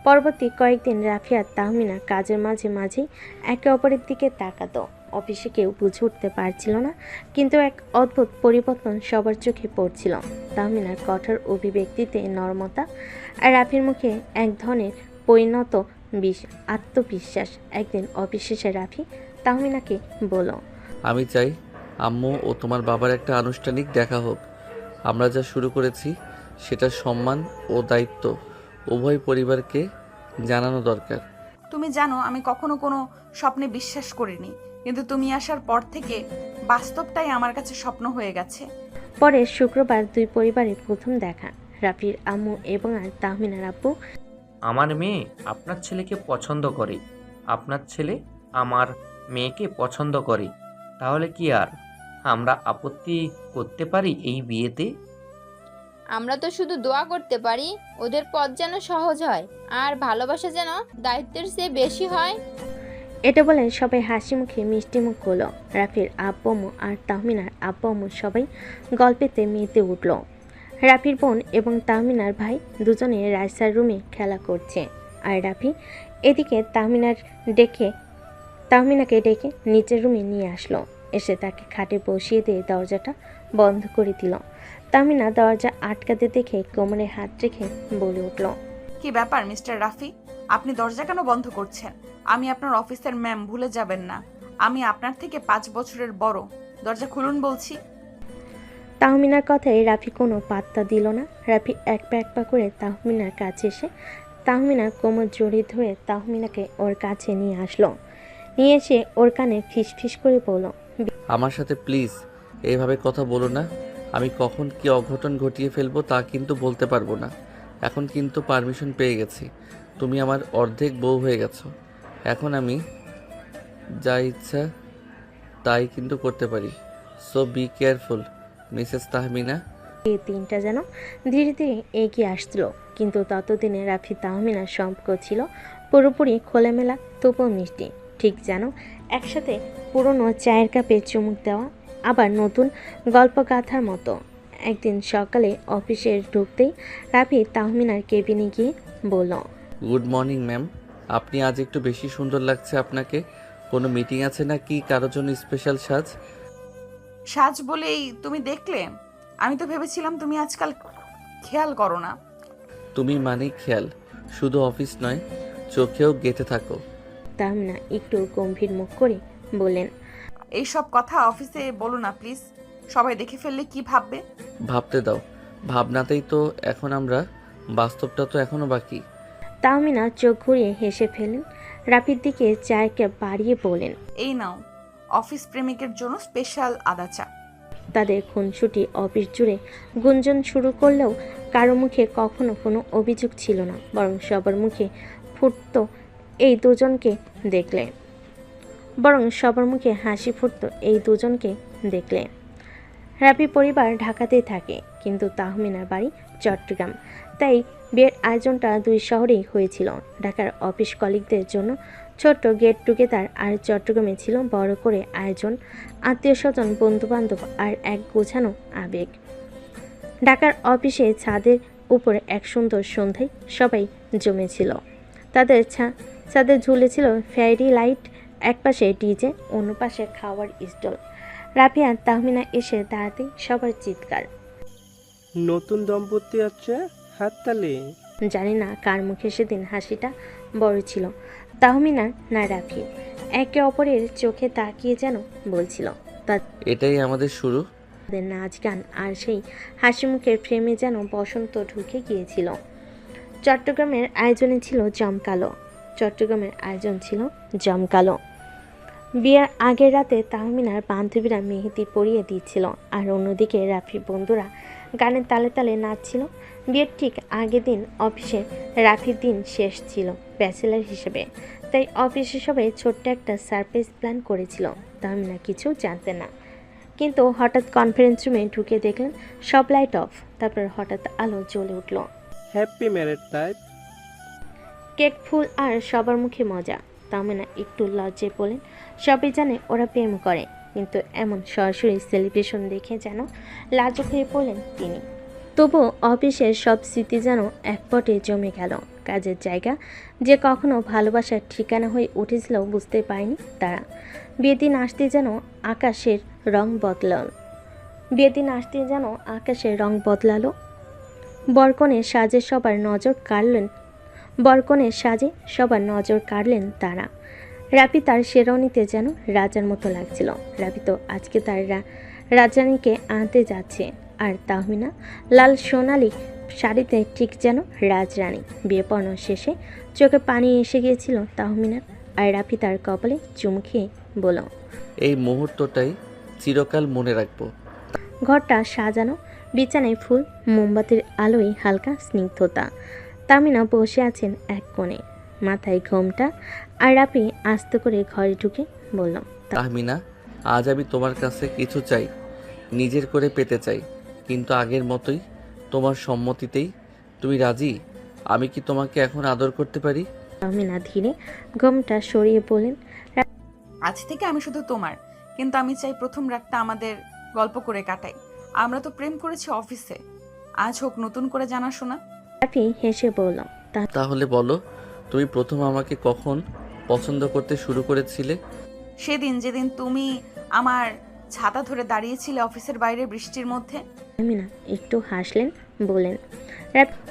পরবর্তী কয়েকদিন রাফি আর তাহমিনা কাজের মাঝে মাঝেই একে অপরের দিকে তাকাতো। অফিসে কেউ বুঝে উঠতে পারছিল না, কিন্তু এক অদ্ভুত পরিবর্তন সবার চোখে পড়ছিল। তাহমিনার কঠোর অভিব্যক্তিতে নরমতা, আর রাফির মুখে এক ধরনের পরিণত আত্মবিশ্বাস। একদিন অফিস শেষে রাফি তাহমিনাকে বলল, আমি চাই আম্মু ও তোমার বাবার একটা আনুষ্ঠানিক দেখা হোক। আমরা যা শুরু করেছি সেটা সম্মান ও দায়িত্ব উভয় পরিবারকে জানানো দরকার। তুমি জানো আমি কখনো কোনো স্বপ্নে বিশ্বাস করিনি, কিন্তু তুমি আসার পর থেকে বাস্তবটাই আমার কাছে স্বপ্ন হয়ে গেছে। পরে শুক্রবার দুই পরিবারের প্রথম দেখা। রাফির আম্মু এবং আর তাহমিনার আব্বু, আমার মেয়ে আপনার ছেলেকে পছন্দ করে, আপনার ছেলে আমার মেয়েকে পছন্দ করে। তাহলে কি আর আমরা আপত্তি করতে পারি এই বিয়েতে? আমরা তো শুধু দোয়া করতে পারি ওদের পথ যেন সহজ হয়, আর ভালোবাসা যেন দায়িত্বের চেয়ে বেশি হয়। এটা বলে সবাই হাসি মুখে মিষ্টি মুখ হলো। রাফির আব্বু আম্মু আর তাহমিনার আব্বু আম্মু সবাই গল্পেতে মেতে উঠল। রাফির বোন এবং তাহমিনার ভাই দুজনে রাইসার রুমে খেলা করছে, আর রাফি এদিকে তাহমিনাকে ডেকে নিচের রুমে নিয়ে আসলো। এসে তাকে খাটে বসিয়ে দিয়ে দরজাটা বন্ধ করে দিল। তাহমিনা দরজা আটকাতে দেখে কোমরে হাত রেখে বলে উঠল, কি ব্যাপার মিস্টার রাফি, আপনি দরজা কেন বন্ধ করছেন? আমি আপনার অফিসের ম্যাম, ভুলে যাবেন না। আমি আপনার থেকে 5 বছরের বড়। দরজা খুলুন বলছি। তাহমিনার কথায় রাফি কোনো পাত্তা দিল না। রাফি এক পা করে তাহমিনার কাছে এসে তাহমিনার কোমর জড়িয়ে ধরে তাহমিনাকে ওর কাছে নিয়ে আসলো। নিয়ে এসে ওর কানে ফিস করে বলল, আমার সাথে প্লিজ এইভাবে কথা বলো না। আমি কখন কি অঘটন ঘটিয়ে ফেলবো তা কিন্তু বলতে পারবো না। এখন কিন্তু পারমিশন পেয়ে গেছি, তুমি আমার অর্ধেক বউ হয়ে গেছো। এখন আমি যা ইচ্ছা তাই কিন্তু করতে পারি। So be careful Mrs Tahmina. এই দিনটা যেন ধীরে ধীরে এগিয়ে আসছিল, কিন্তু ততদিনে রাফি তাহমিনার সম্পর্ক ছিল পুরোপুরি খোলামেলা, তবুও মিষ্টি। ঠিক যেন একসাথে পুরনো চায়ের কাপে চুমুক দেওয়া, আবার নতুন গল্প গাথার মতো। একদিন সকালে অফিসে ঢুকতেই রাফি তাহমিনার কেবিনে গিয়ে বলল, গুড মর্নিং ম্যাম, আপনি আজ একটু বেশি সুন্দর লাগছে আপনাকে। কোনো মিটিং আছে না কি কারোর জন্য স্পেশাল সাজ? সাজ বলেই তুমি দেখলে? আমি তো ভেবেছিলাম তুমি আজকাল খেয়াল করো না। তুমি মানে খেয়াল, শুধু অফিস নয় চোখেও গেঁথে থাকো। তাহমিনা একটু গম্ভীর মুখ করে বললেন, এই সব কথা অফিসে বলো না প্লিজ, সবাই দেখে ফেললে কি ভাববে? ভাবতে দাও, ভাবনাতেই তো এখন আমরা, বাস্তবটা তো এখনো বাকি। তাহমিনা চোখ ঘুরিয়ে হেসে ফেলেন। রাফির দিকে চায়কে বাড়িয়ে বলেন, এই নাও অফিস প্রেমিকের জন্য স্পেশাল আদা চা। তাদের খুনসুটি অফিস জুড়ে গুঞ্জন শুরু করলেও কারো মুখে কখনো কোনো অভিযোগ ছিল না, বরং সবার মুখে ফুটতো এই দুজনকে দেখলে, হাসি ফুটতো এই দুজনকে দেখলে। রাফি পরিবার ঢাকাতেই থাকে, কিন্তু তাহমিনার বাড়ি চট্টগ্রাম। তাই বিয়ের আয়োজনটা দুই শহরেই হয়েছিল। ঢাকার অফিস কলিগদের জন্য ছোট্ট গেট টুগেদার, আর চট্টগ্রামে ছিল বড় করে আয়োজন, আত্মীয় স্বজন, বন্ধুবান্ধব আর এক গোছানো আবেগ। ঢাকার অফিসে ছাদের উপরে এক সুন্দর সন্ধ্যায় সবাই জমেছিল। তাদের ছাদে ঝুলেছিল ফেয়ারি লাইট, এক পাশে ডিজে, অন্য পাশে খাওয়ার স্টল। রাফি আর তাহমিনা এসে দাঁড়াতেই সবার চিৎকার, নতুন দম্পতি আছে, হাততালি। জানি না কার মুখে সেদিন হাসিটা বড় ছিল, তাহমিনা না রাফি। একে অপরের চোখে তাকিয়ে যেন বলছিল এটাই আমাদের শুরু। তাদের নাচ গান আর সেই হাসি মুখের ফ্রেমে যেন বসন্ত ঢুকে গিয়েছিল। চট্টগ্রামের আয়োজন ছিল জমকালো। বিয়ের আগের রাতে তাহমিনার বান্ধবীরা মেহেদি পরিয়ে দিচ্ছিল, আর অন্যদিকে রাফির বন্ধুরা গানের তালে তালে নাচছিল। বিয়ের ঠিক আগের দিন অফিসে রাফির দিন শেষ ছিল ব্যাচেলার হিসেবে, তাই অফিসে সবাই ছোট্ট একটা সারপ্রাইজ প্ল্যান করেছিল। তাহমিনা কিছু জানতেন না, কিন্তু হঠাৎ কনফারেন্স রুমে ঢুকে দেখলেন সব লাইট অফ। তারপর হঠাৎ আলো জ্বলে উঠল। Happy married life. কেক, ফুল আর সবার মুখে মজা। তাহমিনা একটু লজ্জায় বলেন, সবাই জানে ওরা প্রেম করে, কিন্তু এমন সরাসরি সেলিব্রেশন দেখে যেন লাজুক হয়ে পড়লেন তিনি। তবুও অফিসের সব স্মৃতি যেন এক পটে জমে গেল। কাজের জায়গা যে কখনো ভালোবাসার ঠিকানা হয়ে উঠেছিল বুঝতে পারেনি তারা। বিয়ের দিন আসতে যেন আকাশের রং বদলালো। বরকনের সাজে সবার নজর কাড়লেন তারা। রাফি তার শেরওয়ানিতে যেন রাজার মতো লাগছিল। রাফি তো আজকে তার রাজরানীকে আনতে যাচ্ছে, আর তাহমিনা লাল সোনালি শাড়িতে ঠিক যেন রাজরানী। বিয়ে পড়ানো শেষে চোখে পানি এসে গিয়েছিল তাহমিনার, আর রাফি তার কপালে চুমু খেয়ে বলল, এই মুহূর্তটাই চিরকাল মনে রাখবো। ঘরটা সাজানো, বিছানায় ফুল, মোমবাতির আলোয় হালকা স্নিগ্ধতা। তাহমিনা বসে আছেন এক কোণে, মাথায় ঘোমটা, আর রাফি আস্তে করে ঘরে ঢুকে বলল, তাহমিনা, আজ আমি তোমার কাছে কিছু চাই, নিজের করে পেতে চাই, কিন্তু আগের মতোই, তোমার সম্মতিতেই। তুমি রাজি? আমি কি তোমাকে এখন আদর করতে পারি? তাহমিনা ধীরে ঘোমটা সরিয়ে বলেন, আজ থেকে আমি শুধু তোমার, কিন্তু আমি চাই প্রথম রাতটা আমাদের গল্প করে কাটাই। আমরা তো প্রেম করেছি অফিসে, আজ হোক নতুন করে জানাশোনা। রাফি হেসে বলল, তাহলে বলো, তুমি প্রথম আমাকে কখন পছন্দ করতে শুরু করেছিলে? সেদিন যেদিন তুমি আমার ছাতা ধরে দাঁড়িয়েছিলে অফিসের বাইরে বৃষ্টির মধ্যে। তাহমিনা একটু হাসলেন, বলেন,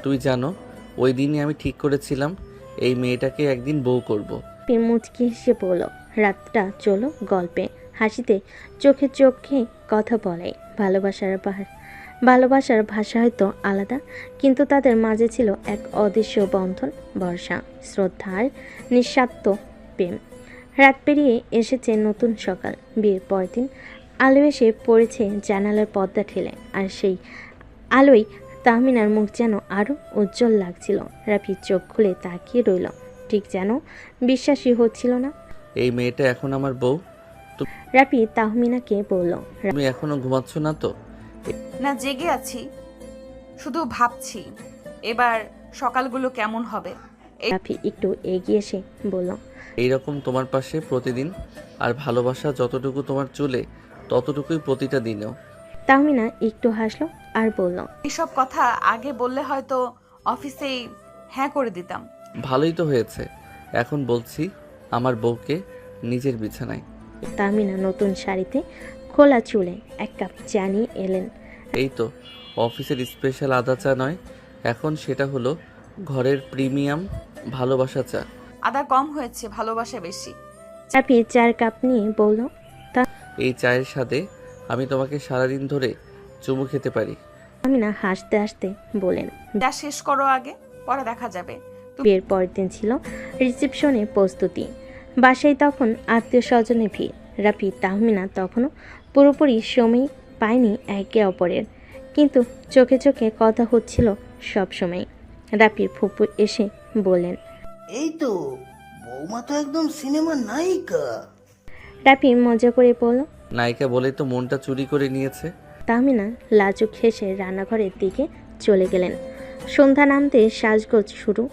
তুই জানো, ওই দিনই আমি ঠিক করেছিলাম এই মেয়েটাকে একদিন বউ করব। রাফি মুচকি হেসে বলল, রাতটা চলো গল্পে, হাসিতে, চোখে চোখে কথা বলে। ভালোবাসার ভাষা হয়তো আলাদা, কিন্তু তাদের মাঝে ছিল এক অদৃশ্য বন্ধন, ভরসা, শ্রদ্ধার নিঃস্বার্থ প্রেম। রাত পেরিয়ে এসেছে নতুন সকাল। বিয়ের পরের দিন আলো এসে পড়েছে জানালার পর্দা ঠেলে, আর সেই আলোয় তাহমিনার মুখ যেন আরও উজ্জ্বল লাগছিল। রাফি চোখ খুলে তাকিয়ে রইল, ঠিক যেন বিশ্বাসই হচ্ছিল না। এই মেয়েটা এখন আমার বউ? রাফি তাহমিনাকে বলল, তুমি এখনো ঘুমাচ্ছ না তো? না, জেগে আছি, শুধু ভাবছি এবার সকালগুলো কেমন হবে। রাফি একটু এগিয়ে এসে বলল, এইরকম তোমার পাশে প্রতিদিন, আর ভালোবাসা যতটুকু তোমার চুলে ততটুকুই প্রতিটা দিনেও। তাহমিনা একটু হাসলো আর বলল, এসব কথা আগে বললে হয়তো অফিসেই হ্যাঁ করে দিতাম। ভালোই তো হয়েছে, এখন বলছি আমার বউকে নিজের বিছানায়। তাহমিনা নতুন শাড়িতে খোলা চুলে এক কাপ চা নিয়ে এলেন। এই তো অফিসের স্পেশাল আদা চা নয়, এখন সেটা হলো ঘরের প্রিমিয়াম ভালোবাসা চা। আদা কম হয়েছে, ভালোবাসা বেশি। রাফি 4 কাপ নিয়ে বলল, এই চায়ের সাথে আমি তোমাকে সারাদিন ধরে চুমু খেতে পারি। তাহমিনা হাসতে হাসতে বলেন, যা শেষ করো আগে, পরে দেখা যাবে। বিয়ের পরের দিন ছিল রিসেপশনের প্রস্তুতি। বাসায় তখন আত্মীয় স্বজনের ভিড়। রাফি তাহমিনা তখনও পুরোপুরি সময় পায়নি একে অপরের, কিন্তু চোখে চোখে কথা হচ্ছিল সব সময়। রাফির ফুপু এসে বললেন, এই তো বৌমা তো একদম সিনেমার নায়িকা। রাফি মজা করে বলল, নায়িকা বলে তো মনটা চুরি করে নিয়েছে। তাহমিনা লাজুক হেসে রান্নাঘরের দিকে চলে গেলেন। সন্ধ্যা নামতে সাজগোজ শুরু।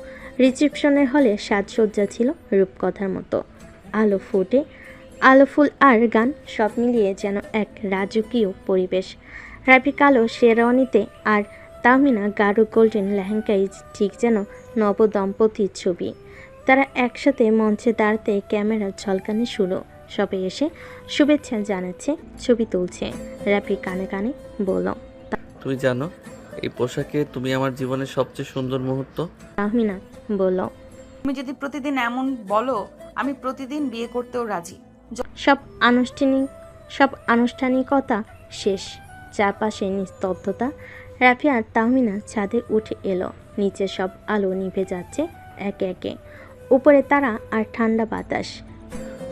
রিসেপশনের হলে সাজসজ্জা ছিল রূপকথার মতো। আলো ফুল আর গান সব মিলিয়ে যেন এক রাজকীয় পরিবেশ। রাফি কালো শেরওয়ানিতে আর তাহমিনা গাঢ় গোল্ডেন লেহেঙ্গায়, ঠিক যেন নবদম্পতির ছবি। তারা একসাথে মঞ্চে দাঁড়াতে ক্যামেরার ঝলকানি শুরু। সবাই এসে শুভেচ্ছা জানাচ্ছে, ছবি তুলছে। রাফি কানে কানে বলল, তুমি জানো, এই পোশাকে তুমি আমার জীবনের সবচেয়ে সুন্দর মুহূর্ত। তাহমিনা বলল, তুমি যদি প্রতিদিন এমন বলো, আমি প্রতিদিন বিয়ে করতেও রাজি। সব আনুষ্ঠানিকতা শেষ। চারপাশে নিস্তব্ধতা। রাফি আর তাহমিনা ছাদে উঠে এলো। নিচে সব আলো নিভে যাচ্ছে একে একে। উপরে তারা আর ঠান্ডা বাতাস।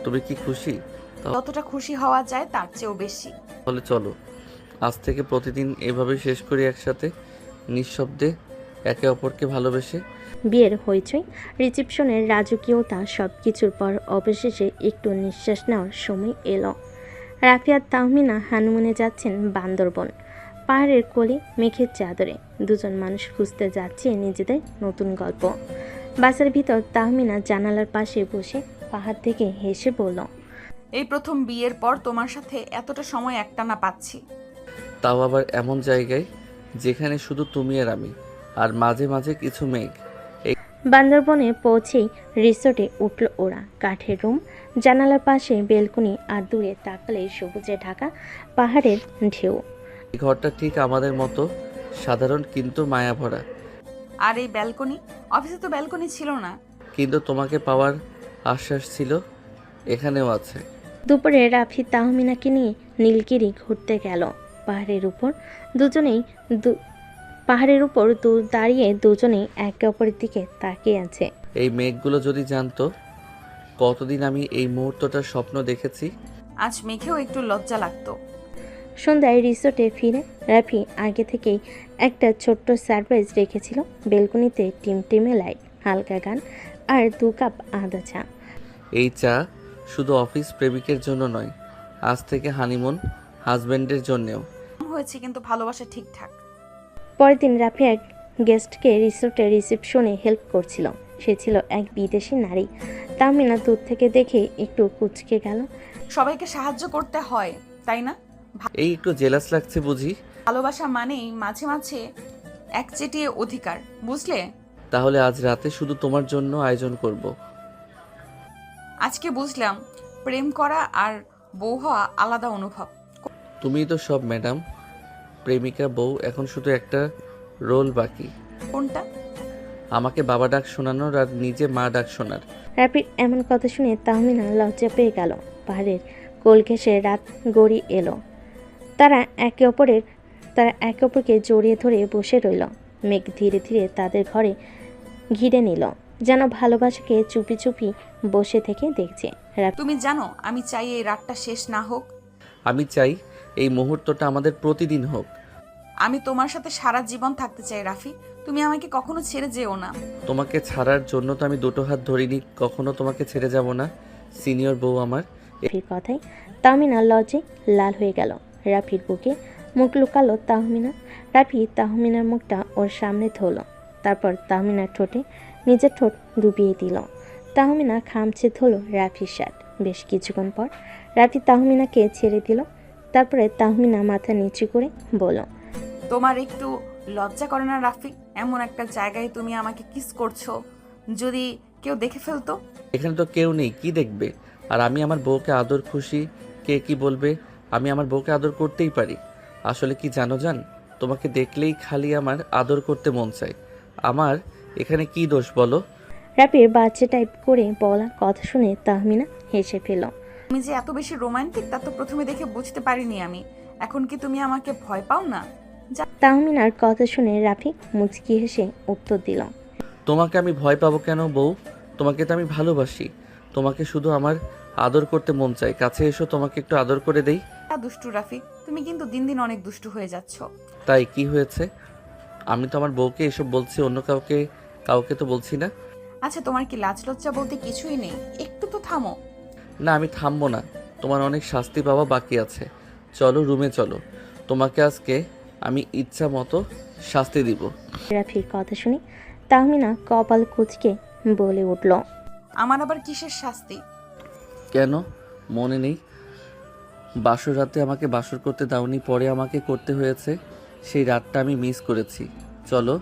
তুমি কি খুশি? যতটা খুশি হওয়া যায় তার চেয়েও বেশি। তাহলে চলো আজ থেকে প্রতিদিন এভাবে শেষ করি একসাথে, নিঃশব্দে, একে অপরকে ভালোবেসে। বিয়ের হইচই, রিসেপশনের রাজকীয়তা সব কিছুর পর অবশেষে একটু নিঃশ্বাস নেওয়ার সময় এলো। রাফি আর তাহমিনা হানিমুনে যাচ্ছেন বান্দরবন। পাহাড়ের কোলে মেঘের চাদরে দুজন মানুষ খুঁজতে যাচ্ছে নিজেদের নতুন গল্প। বাসের ভিতর তাহমিনা জানালার পাশে বসে পাহাড় থেকে হেসে বলল, এই প্রথম বিয়ের পর তোমার সাথে এতটা সময় একটানা পাচ্ছি। তাও আবার এমন জায়গায় যেখানে শুধু তুমি আর আমি, আর মাঝে মাঝে কিছু মেঘ। বান্দরবনে পৌঁছেই রিসোর্টে উঠল ওরা। কাঠের রুম, জানালার পাশে বেলকনি, আর দূরে তাকালে সবুজে ঢাকা পাহাড়ের ঢেউ। এই ঘরটা ঠিক আমাদের মতো সাধারণ কিন্তু মায়া ভরা। আর এই ব্যালকনি? অফিসে তো ব্যালকনি ছিল না। কিন্তু তোমাকে পাওয়ার আশ্বাস ছিল, এখানেও আছে। দুপুরে রাফি তাহমিনাকে নিয়ে নীলগিরি ঘুরতে গেল। পাহাড়ের উপর দাঁড়িয়ে দুজনেই একে অপরের দিকে তাকিয়ে আছে। এই মেঘগুলো যদি জানতো কতদিন আমি এই মুহূর্তটার স্বপ্ন দেখেছি। আজ মেঘেও একটু লজ্জা লাগতো। সন্ধ্যায় রিসোর্টে ফিরে রাফি আগে থেকেই একটা ছোট্ট সারপ্রাইজ রেখেছিল। বেলকনিতে টিমটিমে লাইট, হালকা গান আর 2 কাপ আদা চা। এই চা শুধু অফিস প্রেমিকের জন্য নয়, আজ থেকে হানিমুন হাজবেন্ডের জন্যেও। হয়েছে কিন্তু ভালোবাসা ঠিকঠাক। পরের দিন রাফি এক গেস্টকে রিসোর্টের রিসেপশনে হেল্প করছিল। সে ছিল এক বিদেশি নারী। তাহমিনা দূর থেকে দেখে একটু কুঁচকে গেল। সবাইকে সাহায্য করতে হয়, তাই না? এই একটু জেলাস লাগছে বুঝি? ভালোবাসা মানেই মাঝে মাঝে একচেটিয়ে অধিকার, বুঝলে? তাহলে আজ রাতে শুধু তোমার জন্য আয়োজন করব। আজকে বুঝলাম প্রেম করা আর বউ হওয়া আলাদা অনুভব। তুমিই তো সব ম্যাডাম। প্রেমিকা বউ, এখন শুধু একটা রোল বাকি। কোনটা? আমাকে বাবা ডাক শোনানোর আর নিজে মা ডাক শোনার। রাপির এমন কথা শুনে তাহমিনা লজ্জা পেয়ে গেল। পাহাড়ের কোল ঘেঁষে রাত গড়ি এলো। তারা একে অপরকে জড়িয়ে ধরে বসে রইল। মেঘ ধীরে ধীরে তাদের ঘরে ঘিরে নিল, যেন ভালোবাসাকে চুপি চুপি বসে থেকে দেখছে। তুমি জানো আমি চাই এই রাতটা শেষ না হোক। আমি চাই এই মুহূর্তটা আমাদের প্রতিদিন হোক। আমি তোমার সাথে সারা জীবন থাকতে চাই রাফি। তুমি আমাকে কখনো ছেড়ে যেও না। তোমাকে ছাড়ার জন্য তো আমি দুটো হাত ধরিনি, কখনো তোমাকে ছেড়ে যাব না সিনিয়র বউ আমার। রাফির কথায় তাহমিনা লজ্জে লাল হয়ে গেল। রাফির বুকে মুখ লুকালো তাহমিনা। রাফি তাহমিনার মুখটা ওর সামনে ধরল, তারপর তাহমিনার ঠোঁটে নিজের ঠোঁট ডুবিয়ে দিল। তাহমিনা খামচে ধরল রাফির শার্ট। বেশ কিছুক্ষণ পর রাফি তাহমিনাকে ছেড়ে দিল। তারপরে তাহমিনা মাথা নিচু করে বলল, তোমার একটু লজ্জা করে না রাফি? এমন একটা জায়গায় তুমি আমাকে কিস করছো, যদি কেউ দেখে ফেলতো? এখানে তো কেউ নেই, কি দেখবে? আর আমি আমার বউকে আদর খুশি, কে কি বলবে? আমি আমার বউকে আদর করতেই পারি। আসলে কি জানো জান, তোমাকে দেখলেই খালি আমার আদর করতে মন চায়। আমার এখানে কি দোষ বলো? রাফির বাচ্চা টাইপ করে বলা কথা শুনে তাহমিনা হেসে ফেল। তুমি যে এত বেশি রোমান্টিক তা তো প্রথমে দেখে বুঝতে পারিনি আমি। এখন কি তুমি আমাকে ভয় পাও না? তাহমিনার কথা শুনে রাফি মুচকি হেসে উত্তর দিল, তোমাকে আমি ভয় পাবো কেন বউ? তোমাকে তো আমি ভালোবাসি। তোমাকে শুধু আমার আদর করতে মন চায়। কাছে এসো, তোমাকে একটু আদর করে দেই। দুষ্টু রাফি, তুমি কিন্তু দিন দিন অনেক দুষ্টু হয়ে যাচ্ছ। তাই কি হয়েছে? আমি তো আমার বউকে এসব বলছি, অন্য কাউকে তো বলছি না। আচ্ছা, তোমার কি লাজ লজ্জা বলতে কিছুই নেই? একটু তো থামো। না, আমি থামবো না। তোমার অনেক শাস্তি পাওয়া বাকি আছে। চলো রুমে চলো, তোমাকে আজকে আমি ইচ্ছা মতো শাস্তি দিব। রাফির কথা শুনে তাহমিনা কপাল কুঁচকে বলে উঠল, আমার আবার কিসের শাস্তি? কেন মনে নেই? বাসর রাতে আমাকে বাসর করতে দাওনি, পরে আমাকে করতে হয়েছে। সেই রাতটা আমি মিস করেছি। চলো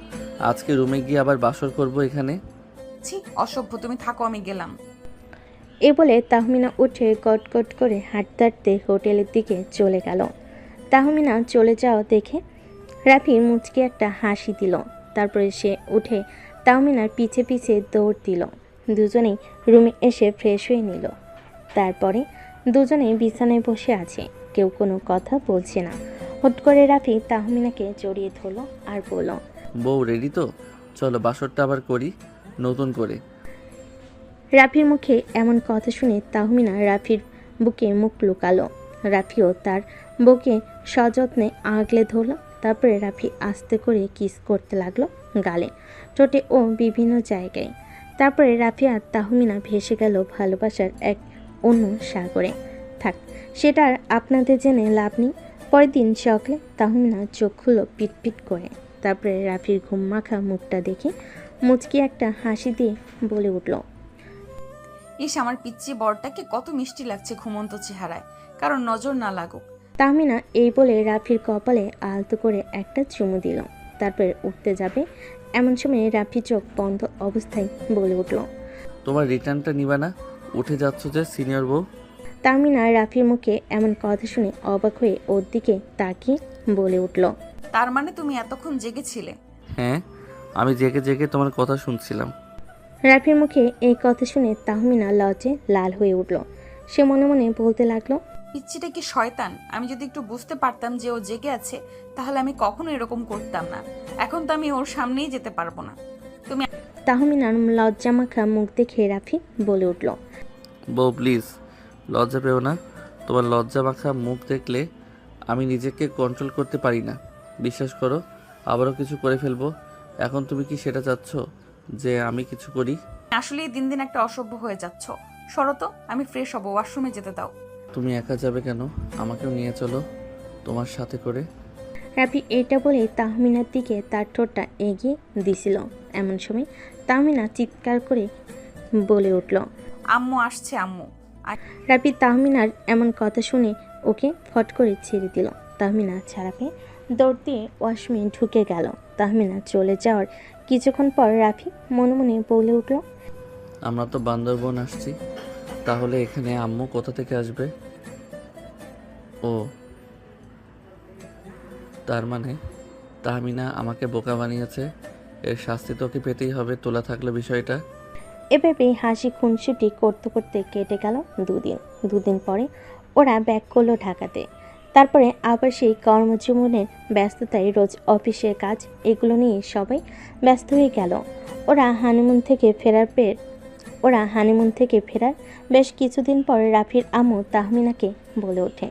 আজকে রুমে গিয়ে আবার বাসর করব এখানে। ছি, অসভ্য। তুমি থাকো, আমি গেলাম। এ বলে তাহমিনা উঠে কটকট করে হাঁটতে হাঁটতে হোটেলের দিকে চলে গেল। তাহমিনা চলে যাওয়া দেখে রাফি মুচকি একটা হাসি দিল। তারপরে সে উঠে তাহমিনার পিছে পিছে দৌড় দিল। দুজনেই রুমে এসে ফ্রেশ হয়ে নিল। তারপরে দুজনেই বিছানায় বসে আছে, কেউ কোনো কথা বলছে না। হুট করে রাফি তাহমিনাকে জড়িয়ে ধরলো আর বলল, বউ রেডি তো? চলো বাসরটা আবার করি নতুন করে। রাফির মুখে এমন কথা শুনে তাহমিনা রাফির বুকে মুখ লুকালো। রাফিও তার বুকে সযত্নে আগলে ধরল। তারপরে রাফি আস্তে করে কিস করতে লাগলো গালে, ঠোঁটে ও বিভিন্ন জায়গায়। তারপরে রাফি আর তাহমিনা ভেসে গেল ভালোবাসার এক অন্য সাগরে। থাক, সেটা আর আপনাদের জেনে লাভ নেই। পরের দিন সকালে তাহমিনা চোখ খুলল পিটপিট করে। তারপরে রাফির ঘুম মাখা মুখটা দেখে মুচকি একটা হাসি দিয়ে বলে উঠল, ইস, আমার পিচ্চি বরটাকে কত মিষ্টি লাগছে ঘুমন্ত চেহারায়, কারণ নজর না লাগুক। তাহমিনা এই বলে রাফির কপালে আলতো করে একটা চুমু দিল। তারপরে উঠতে যাবে এমন সময় রাফি চোখ বন্ধ অবস্থায় বলে উঠল, তোমার রিটার্নটা নিবা না? উঠে যাচ্ছ যে সিনিয়র বউ। তাহমিনা রাফির মুখে এমন কথা শুনে অবাক হয়ে ওর দিকে তাকিয়ে বলে উঠল, তার মানে তুমি এতক্ষণ জেগেছিলে? হ্যাঁ, আমি জেগে জেগে তোমার কথা শুনছিলাম। রাফির মুখে এই কথা শুনে তাহমিনা লজ্জে লাল হয়ে উঠল। সে মনে মনে বলতে লাগলো, পিচ্চিটা কি শয়তান! আমি যদি একটু বুঝতে পারতাম যে ও জেগে আছে, তাহলে আমি কখনো এরকম করতাম না। এখন তো আমি ওর সামনেই যেতে পারবো না। তুমি তাহমিনার লজ্জা মাখা মুখ দেখে রাফি বলে উঠল, বউ প্লিজ লজ্জা পেও না। তোমার লজ্জা মাখা মুখ দেখলে আমি নিজেকে কন্ট্রোল করতে পারি না। বিশ্বাস করো, আবারও কিছু করে ফেলবো। এখন তুমি কি সেটা চাচ্ছ যে আমি কিছু করি? আসলেই দিন দিন একটা অসভ্য হয়ে যাচ্ছ। সরো তো, আমি ফ্রেশ হবো, ওয়াশরুমে যেতে দাও। তুমি একা যাবে কেন? আমাকেও নিয়ে চলো তোমার সাথে করে। রাফি এটা বলে তাহমিনার দিকে তার ঠোঁটটা এগিয়ে দিছিল। এমন সময় তাহমিনা চিৎকার করে বলে উঠল, আম্মু আসছে, আম্মু। রাফি তাহমিনার এমন কথা শুনে ওকে ফট করে ছেড়ে দিল। তাহমিনা ছাড়া পেয়ে দৌড় দিয়ে ওয়াশরুমে ঢুকে গেল। তাহমিনা চলে যাওয়ার কিছুক্ষণ পর রাফি মনে মনে বলে উঠল, আমরা তো বান্দরবন আসছি, তাহলে এখানে আম্মু কোথা থেকে আসবে? ও, তার মানে তাহমিনা আমাকে বোকা বানিয়েছে। এর শাস্তি তো ওকে পেতেই হবে, তোলা থাকলে বিষয়টা। এভাবে হাসি খুনসুটি করতে করতে কেটে গেল দুদিন পরে ওরা ব্যাক করলো ঢাকাতে। তারপরে আবার সেই কর্মজীবনের ব্যস্ততায় রোজ অফিসের কাজ এগুলো নিয়ে সবাই ব্যস্ত হয়ে গেল। ওরা হানিমুন থেকে ফেরার বেশ কিছুদিন পর রাফির আম্মু তাহমিনাকে বলে ওঠে,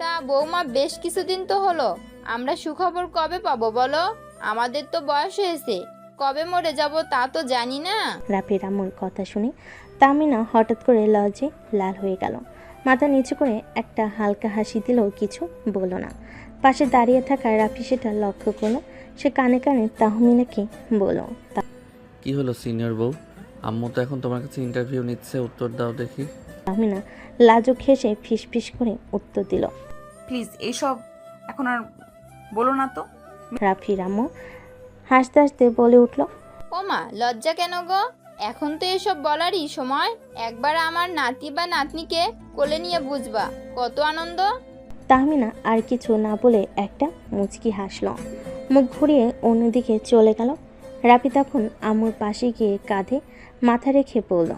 তা বৌমা, বেশ কিছুদিন তো হলো, আমরা সুখবর কবে পাবো বলো? আমাদের তো বয়স হয়েছে, কবে মরে যাব তা তো জানি না। রাফির আম্মুর কথা শুনে তাহমিনা হঠাৎ করে লজ্জে লাল হয়ে গেল। মাথা নিচু করে একটা হালকা হাসি দিলেও কিছু বলল না। পাশে দাঁড়িয়ে থাকা রাফি সেটা লক্ষ্য করলো। সে কানে কানে তাহমিনাকে বলল, কি হলো সিনিয়র বউ? আম্মু তো এখন তোমার কাছে ইন্টারভিউ নিচ্ছে, উত্তর দাও দেখি। তাহমিনা লাজুক হেসে ফিসফিস করে উত্তর দিল, প্লিজ এইসব এখন আর বলো না তো। রাফির আম্মু হাসতে হাসতে বলে উঠল, ওমা, লজ্জা কেন গো? এখন তো এসব বলারই সময়। একবার আমার নাতি বা নাতনিকে কোলে নিয়ে বুঝবা কত আনন্দ। তাহমিনা আর কিছু না বলে একটা মুচকি হাসল, মুখ ঘুরিয়ে অন্যদিকে চলে গেল। রাফি তখন আম্মুর পাশে গিয়ে কাঁধে মাথা রেখে বলল,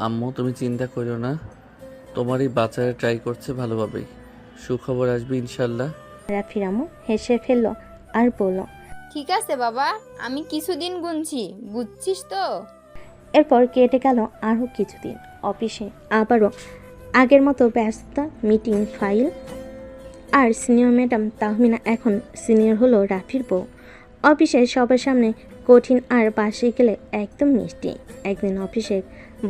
আম্মু তুমি চিন্তা করো না, তোমারই বাচ্চারা ট্রাই করছে ভালোভাবেই, সুখবর আসবে ইনশাল্লাহ। রাফির আম্মু হেসে ফেলল আর বলল, ঠিক আছে বাবা, আমি কিছুদিন গুনছি, বুঝছিস তো? এরপর কেটে গেল আরও কিছুদিন। অফিসে আবারও আগের মতো ব্যস্ততা, মিটিং, ফাইল আর সিনিয়র ম্যাডাম তাহমিনা এখন সিনিয়র হলো রাফির বউ। অফিসে সবার সামনে কঠিন আর বাসে গেলে একদম মিষ্টি। একদিন অফিসে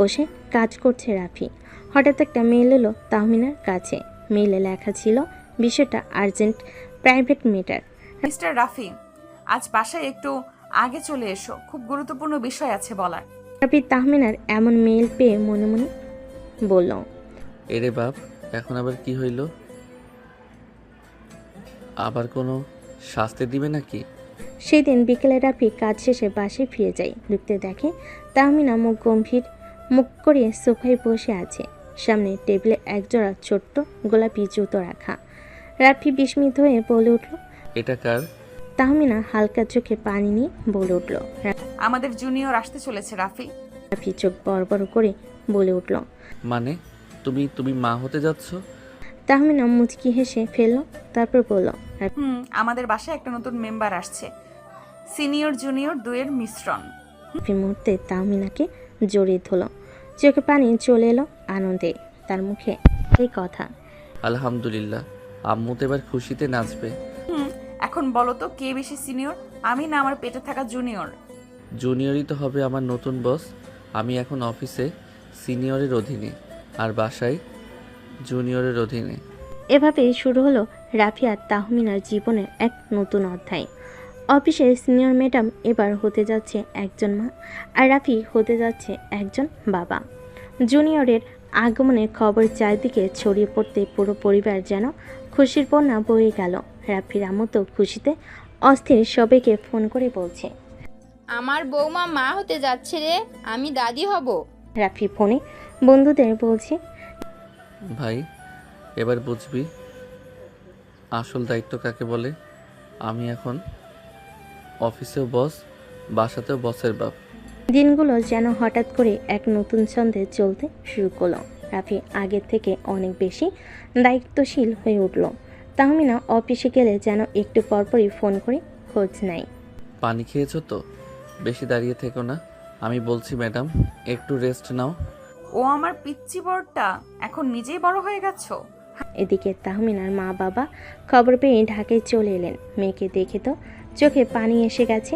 বসে কাজ করছে রাফি, হঠাৎ একটা মেল এলো তাহমিনার কাছে। মেলে লেখা ছিল বিষয়টা urgent, private matter. Mister Rafi, আজ বাসায় একটু আগে চলে এসো, খুব গুরুত্বপূর্ণ বিষয় আছে বলার। রাফি তাহমিনার এমন মেল পেয়ে মনে মনে বলল, এরে বাপ, এখন আবার কি হইল? আবার কোনো শাস্তি দিবে নাকি? সেই দিন বিকেলে রাফি কাজ শেষে বাসায় ফিরে যায়। ঢুকতে দেখে তাহমিনা মুখ গম্ভীর মুখ করে সোফায় বসে আছে। সামনে টেবিলে একজোড়া ছোট্ট গোলাপি জুতো রাখা। রাফি বিস্মিত হয়ে বলে উঠল, এটা কার? তাহমিনা হালকা চোখে পানি নিয়ে বলে উঠল, আমাদের জুনিয়র আসতে চলেছে রাফি। রাফি চোখ বড় বড় করে বলে উঠল। মানে তুমি মা হতে যাচ্ছ? তাহমিনা মুচকি হেসে ফেলল, তারপর বলল। আমাদের বাসায় একটা নতুন মেম্বার আসছে, সিনিয়র জুনিয়র দুয়ের মিশ্রণ। রাফি মুহূর্তে তাহমিনাকে জড়িয়ে ধরল, চোখে পানি চলে এলো আনন্দে। তার মুখে এই কথা। আলহামদুলিল্লাহ, আম্মু তো এবার খুশিতে নাচবে। এখন বলো তো কে বেশি সিনিয়র, আমি না আমার পেটে থাকা জুনিয়র? জুনিয়রই তো হবে আমার নতুন বস। আমি এখন অফিসে সিনিয়রের অধীনে আর বাসায় জুনিয়রের অধীনে। এভাবেই শুরু হলো রাফি আর তাহমিনার জীবনের এক নতুন অধ্যায়। অফিসের সিনিয়র ম্যাডাম এবার হতে যাচ্ছে একজন মা, আর রাফি হতে যাচ্ছে একজন বাবা। জুনিয়রের আগমনের খবর চারদিকে ছড়িয়ে পড়তে পুরো পরিবার যেন খুশির বন্যা বয়ে গেল। রাফির আম্মু তো খুশিতে অস্থির, সবাইকে ফোন করে বলছে, আমার বৌমা মা হতে যাচ্ছে রে, আমি দাদি হব। রাফি ফোনে বন্ধুদের বলছে, ভাই এবার বুঝবি আসল দায়িত্ব কাকে বলে। আমি এখন অফিসেও বস, বাসাতেও বসের বাপ। দিনগুলো যেন হঠাৎ করে এক নতুন ছন্দে চলতে শুরু করলো। রাফি আগের থেকে অনেক বেশি দায়িত্বশীল হয়ে উঠল। তাহমিনা অফিসে গেলে যেন একটু পরপরই ফোন করে খোঁজ নেয়। পানি খেয়েছো তো? বেশি দাঁড়িয়ে থেকো না। আমি বলছি ম্যাডাম, একটু রেস্ট নাও। ও আমার পিচ্চি বড়টা, এখন নিজেই বড় হয়ে গেছো। এদিকে তাহমিনার মা বাবা খবর পেয়ে ঢাকায় চলে এলেন। মেয়েকে দেখে তো চোখে পানি এসে গেছে।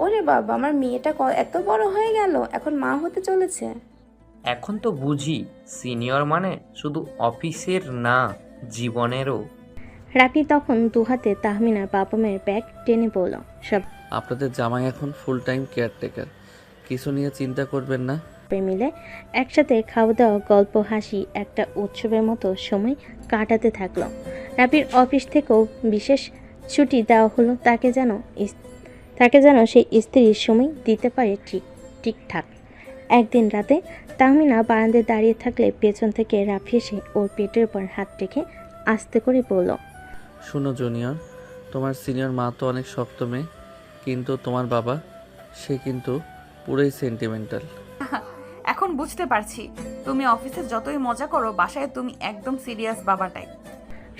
ওরে বাবা, আমার মেয়েটা এত বড় হয়ে গেল, এখন মা হতে চলেছে। এখন তো বুঝি সিনিয়র মানে শুধু অফিসের না, জীবনেরও। রাফি তখন দুহাতে তাহমিনার বাবা মায়ের ব্যাগ টেনে বলল, সব আপনাদের জামাই এখন ফুল টাইম কেয়ারটেকার, কিছু নিয়ে চিন্তা করবেন না। মিলে একসাথে খাওয়া দাওয়া, গল্প, হাসি একটা উৎসবের মতো সময় কাটাতে থাকলো। রাফির অফিস থেকেও বিশেষ ছুটি দেওয়া হলো, তাকে যেন সেই স্ত্রীর সময় দিতে পারে ঠিকঠাক। একদিন রাতে তাহমিনা বারান্দায় দাঁড়িয়ে থাকলে পেছন থেকে রাফি এসে ওর পেটের উপর হাত রেখে আস্তে করে বলল, শুনো জুনিয়র, তোমার সিনিয়র মা তো অনেক শক্ত মেয়ে, কিন্তু তোমার বাবা সে কিন্তু পুরোই সেন্টিমেন্টাল। এখন বুঝতে পারছি, তুমি অফিসে যতই মজা করো, বাসায় তুমি একদম সিরিয়াস বাবা টাইপ।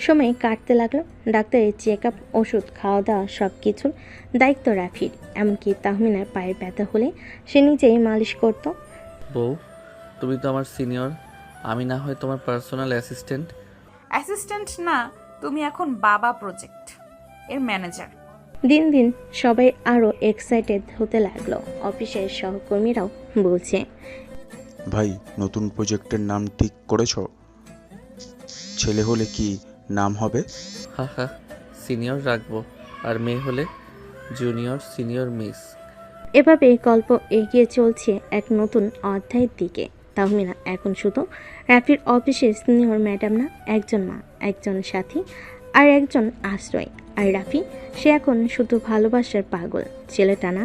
সময় কাটতে লাগলো। ডাক্তারের চেক আপ, ওষুধ, খাওয়া দাওয়া সব কিছুর দায়িত্ব রাফির। এমনকি তাহমিনার পায়ের ব্যথা হলে সে নিজেই মালিশ করত। বউ, তুমি তো আমার সিনিয়র, আমি না হয় তোমার পার্সোনাল অ্যাসিস্ট্যান্ট। অ্যাসিস্ট্যান্ট না, তুমি এখন বাবা প্রজেক্ট এর ম্যানেজার। দিন দিন সবাই আরও এক্সাইটেড হতে লাগলো। অফিসের সহকর্মীরাও বলছে, ভাই নতুন প্রজেক্টের নাম ঠিক করেছ? ছেলে হলে কি নাম হবে? হা হা, সিনিয়র রাখবো, আর মেয়ে হলে জুনিয়র, সিনিয়র, মিস। এভাবে গল্প এগিয়ে চলছে এক নতুন অধ্যায়ের দিকে। তাহমিনা এখন শুধু রাফির অফিসের সিনিয়র ম্যাডাম না, একজন মা, একজন সাথী, আর একজন আশ্রয়। আর রাফি, সে এখন শুধু ভালোবাসার পাগল। ছেলেটা না,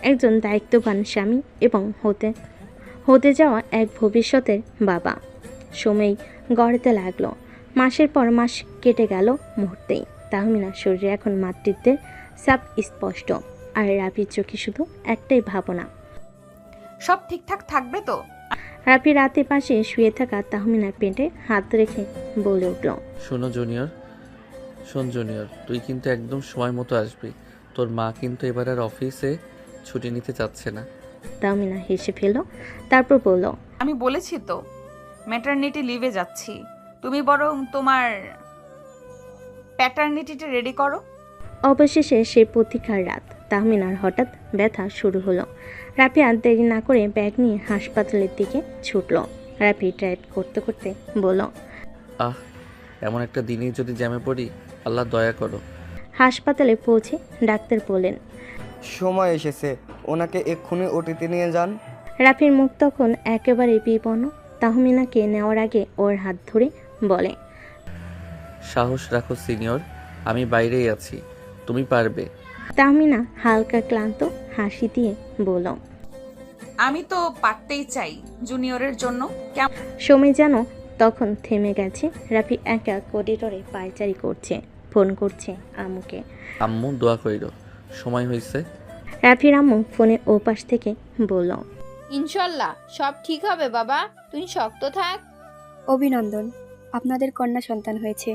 একজন দায়িত্ববান স্বামী এবং হতে যাওয়া এক ভবিষ্যতের বাবা। সময় গড়াতে লাগলো। মাসের পর মাস কেটে গেল মুহূর্তেই। তাহমিনার শরীরে এখন মাতৃত্বের ছাপ স্পষ্ট, আর রাফির চোখে শুধু একটাই ভাবনা, সব ঠিকঠাক থাকবে তো? রাফি রাতে পাশে শুয়ে থাকা তাহমিনার পেটে হাত রেখে বলে উঠল, শোন জুনিয়র, তুই কিন্তু একদম সময় মতো আসবি। তোর মা কিন্তু এবার আর অফিসে ছুটি নিতে চাচ্ছে না। তাহমিনা হেসে ফেলল, তারপর বলল, আমি বলেছি তো ম্যাটারনিটি লিভে যাচ্ছি, তুমি বরং তোমার প্যাটার্নিটিটা রেডি করো। অবশেষে সে প্রতীক্ষার রাত। তাহমিনার হঠাৎ ব্যথা শুরু হলো। রাফি আর দেরি না করে ব্যাগ নিয়ে হাসপাতালের দিকে ছুটল। রাফি ড্রাইভ করতে করতে বলল, আহ, এমন একটা দিনেই যদি জ্যামে পড়ি, আল্লাহ দয়া করো। হাসপাতালে পৌঁছে ডাক্তার বললেন, সময় এসেছে, ওনাকে এক্ষুনি ওটিতে নিয়ে যান। রাফির মুখ তখন একেবারে বিপন্ন। তাহমিনাকে নেওয়ার আগে ওর হাত ধরে বলে, সাহস রাখো সিনিয়র, আমি বাইরেই আছি, তুমি পারবে। তাহমিনা হালকা ক্লান্ত হাসি দিয়ে বলল, আমি তো পারতেই চাই জুনিয়রের জন্য। সময় যেন তখন থেমে গেছে। রাফি একা করিডোরে পায়চারি করছে, ফোন করছে আম্মুকে। আম্মু দোয়া কইরো, সময় হয়েছে। রাফির আম্মু ফোনের ওপাশ থেকে বলল, ইনশাল্লাহ সব ঠিক হবে বাবা, তুই শক্ত থাক। অভিনন্দন, আপনাদের কন্যা সন্তান হয়েছে।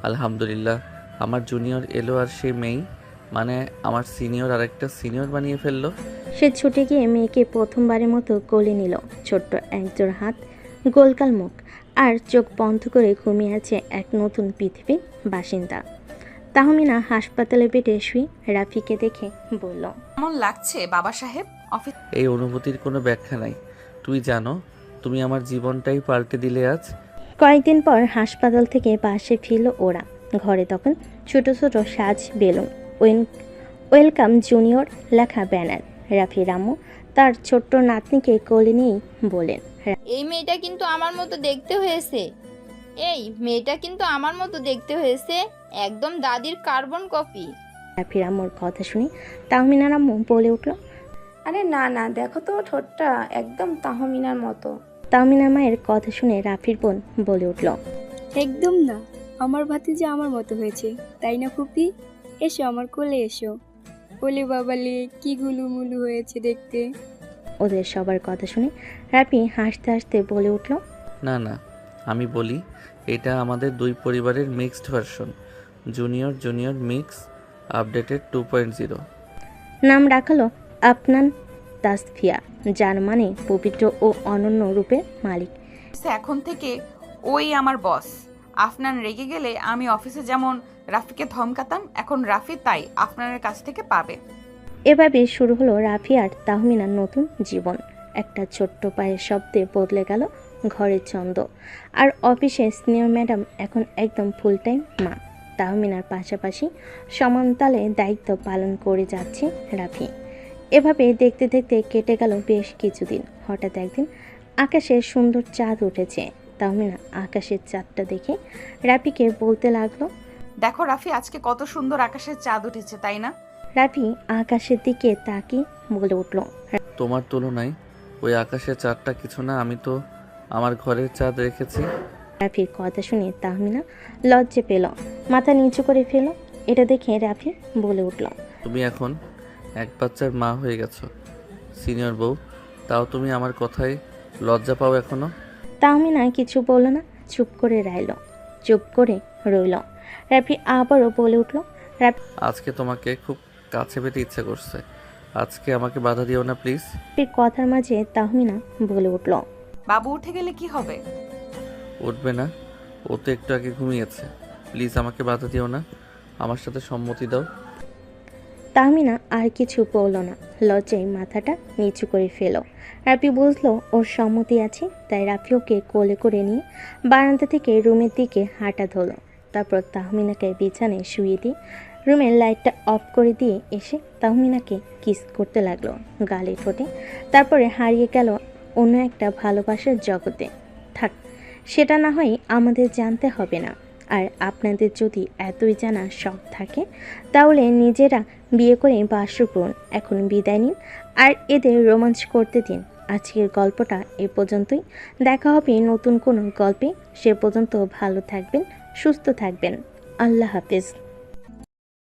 আলহামদুলিল্লাহ। আমার জুনিয়র এলো আর সে মেয়ে, মানে আমার সিনিয়র আরেকটা সিনিয়র বানিয়ে ফেললো। সে ছুটে গিয়ে মেয়েকে প্রথমবারের মতো কোলে নিল। ছোট্ট একজোড় হাত, গোলগাল মুখ, আর চোখ বন্ধ করে ঘুমিয়ে আছে এক নতুন পৃথিবীর বাসিন্দা। তাহমিনা হাসপাতালে বেডে শুয়ে রাফিকে দেখে বলল, কেমন লাগছে বাবা সাহেব? অফিস এই অনুভূতির কোনো ব্যাখ্যা নাই। তুই জানো, তুমি আমার জীবনটাই পাল্টে দিলে আজ। কয়েকদিন পর হাসপাতাল থেকে বাসে ফিরল ওরা। ঘরে তখন ছোট ছোট সাজ বেলুন, ওয়েলকাম জুনিয়র লেখা ব্যানার। রাফি রামু তার ছোট্ট নাতনিকে কোলে নিয়েই বলেন, এই মেয়েটা কিন্তু আমার মতো দেখতে হয়েছে, এই মেয়েটা কিন্তু আমার মতো দেখতে হয়েছে, একদম দাদির কার্বন কপি। রাফি রামুর কথা শুনে তাহমিনা রাম্মু বলে উঠল, আরে না না, দেখো তো ঠোঁটটা একদম তাহমিনার মতো। তাহমিনা মায়ের কথা শুনে রাফির বোন বলে উঠল, একদম না, আমার ভাতিজা আমার মতো হয়েছে, তাই না ফুপি? এসো আমার কোলে এসো। ওলে বাবালে কি গুলুমুলু হয়েছে দেখতে। ওদের সবার কথা শুনে রাফি হাসতে হাসতে বলে উঠল, না না, আমি বলি এটা আমাদের দুই পরিবারের mixed version, junior junior mix updated 2.0। নাম রাখালো আপনান তাসফিয়া, যার মানে পবিত্র ও অনন্য রূপের মালিক। এখন থেকে ওই আমার বস। আফনান রেগে গেলে আমি অফিসে যেমন রাফিকে ধমকাতাম, এখন রাফি তাই আফনানের কাছ থেকে পাবে। এভাবে শুরু হলো রাফি আর তাহমিনার নতুন জীবন। একটা ছোট্ট পায়ের শব্দে বদলে গেল ঘরের ছন্দ। আর অফিসে সিনিয়র ম্যাডাম এখন একদম ফুল টাইম মা। তাহমিনার পাশাপাশি সমান তালে দায়িত্ব পালন করে যাচ্ছে রাফি। এভাবে দেখতে দেখতে কেটে গেল বেশ কিছুদিন। হঠাৎ একদিন আকাশে সুন্দর চাঁদ উঠেছে। তাহমিনা আকাশের চাঁদটা দেখে রাফিকে বলতে লাগলো, দেখো রাফি, আজকে কত সুন্দর আকাশের চাঁদ উঠেছে, তাই না? রাফি আকাশের দিকে তাকিয়ে বলে উঠল, তোমার তুলনায় ওই আকাশের চাঁদটা কিছু না, আমি তো আমার ঘরের চাঁদ রেখেছি। রাফির কথা শুনে তাহমিনা লজ্জে পেল, মাথা নিচু করে ফেল। এটা দেখে রাফি বলে উঠল, তুমি এখন এক বাচ্চার মা হয়ে গেছো, সিনিয়র বউ, তাও তুমি আমার কথায় লজ্জা পাও এখনো? তাহমিনা কিছু বলল না, চুপ করে রইল। রাফি আবারও বলে উঠল, আজকে তোমাকে খুব কাছে পেতে ইচ্ছে করছে, আজকে আমাকে বাধা দিও না প্লিজ। রাফির কথার মাঝে তাহমিনা বলে উঠল, বাবু উঠে গেলে কি হবে? উঠবে না, ও তো একটু আগে ঘুমিয়েছে, প্লিজ আমাকে বাধা দিও না, আমার সাথে সম্মতি দাও। তাহমিনা আর কিছু বলল না, লজ্জায় মাথাটা নিচু করে ফেল। রাফি বুঝলো ওর সম্মতি আছে, তাই রাফি ওকে কোলে করে নিয়ে বারান্দা থেকে রুমের দিকে হাঁটা ধরল। তারপর তাহমিনাকে বিছানায় শুয়ে দিয়ে রুমের লাইটটা অফ করে দিয়ে এসে তাহমিনাকে কিস করতে লাগলো গালে ঠোঁটে। তারপরে হারিয়ে গেল অন্য একটা ভালোবাসার জগতে। থাক, সেটা না হয় আমাদের জানতে হবে না। আর আপনাদের যদি এতই জানার শখ থাকে তাহলে নিজেরা বিয়ে করে বাসর করুন। এখন বিদায় নিন আর এদের রোমাঞ্চ করতে দিন। আজকের গল্পটা এ পর্যন্তই। দেখা হবে নতুন কোনো গল্পে। সে পর্যন্ত ভালো থাকবেন, সুস্থ থাকবেন। আল্লাহ হাফেজ।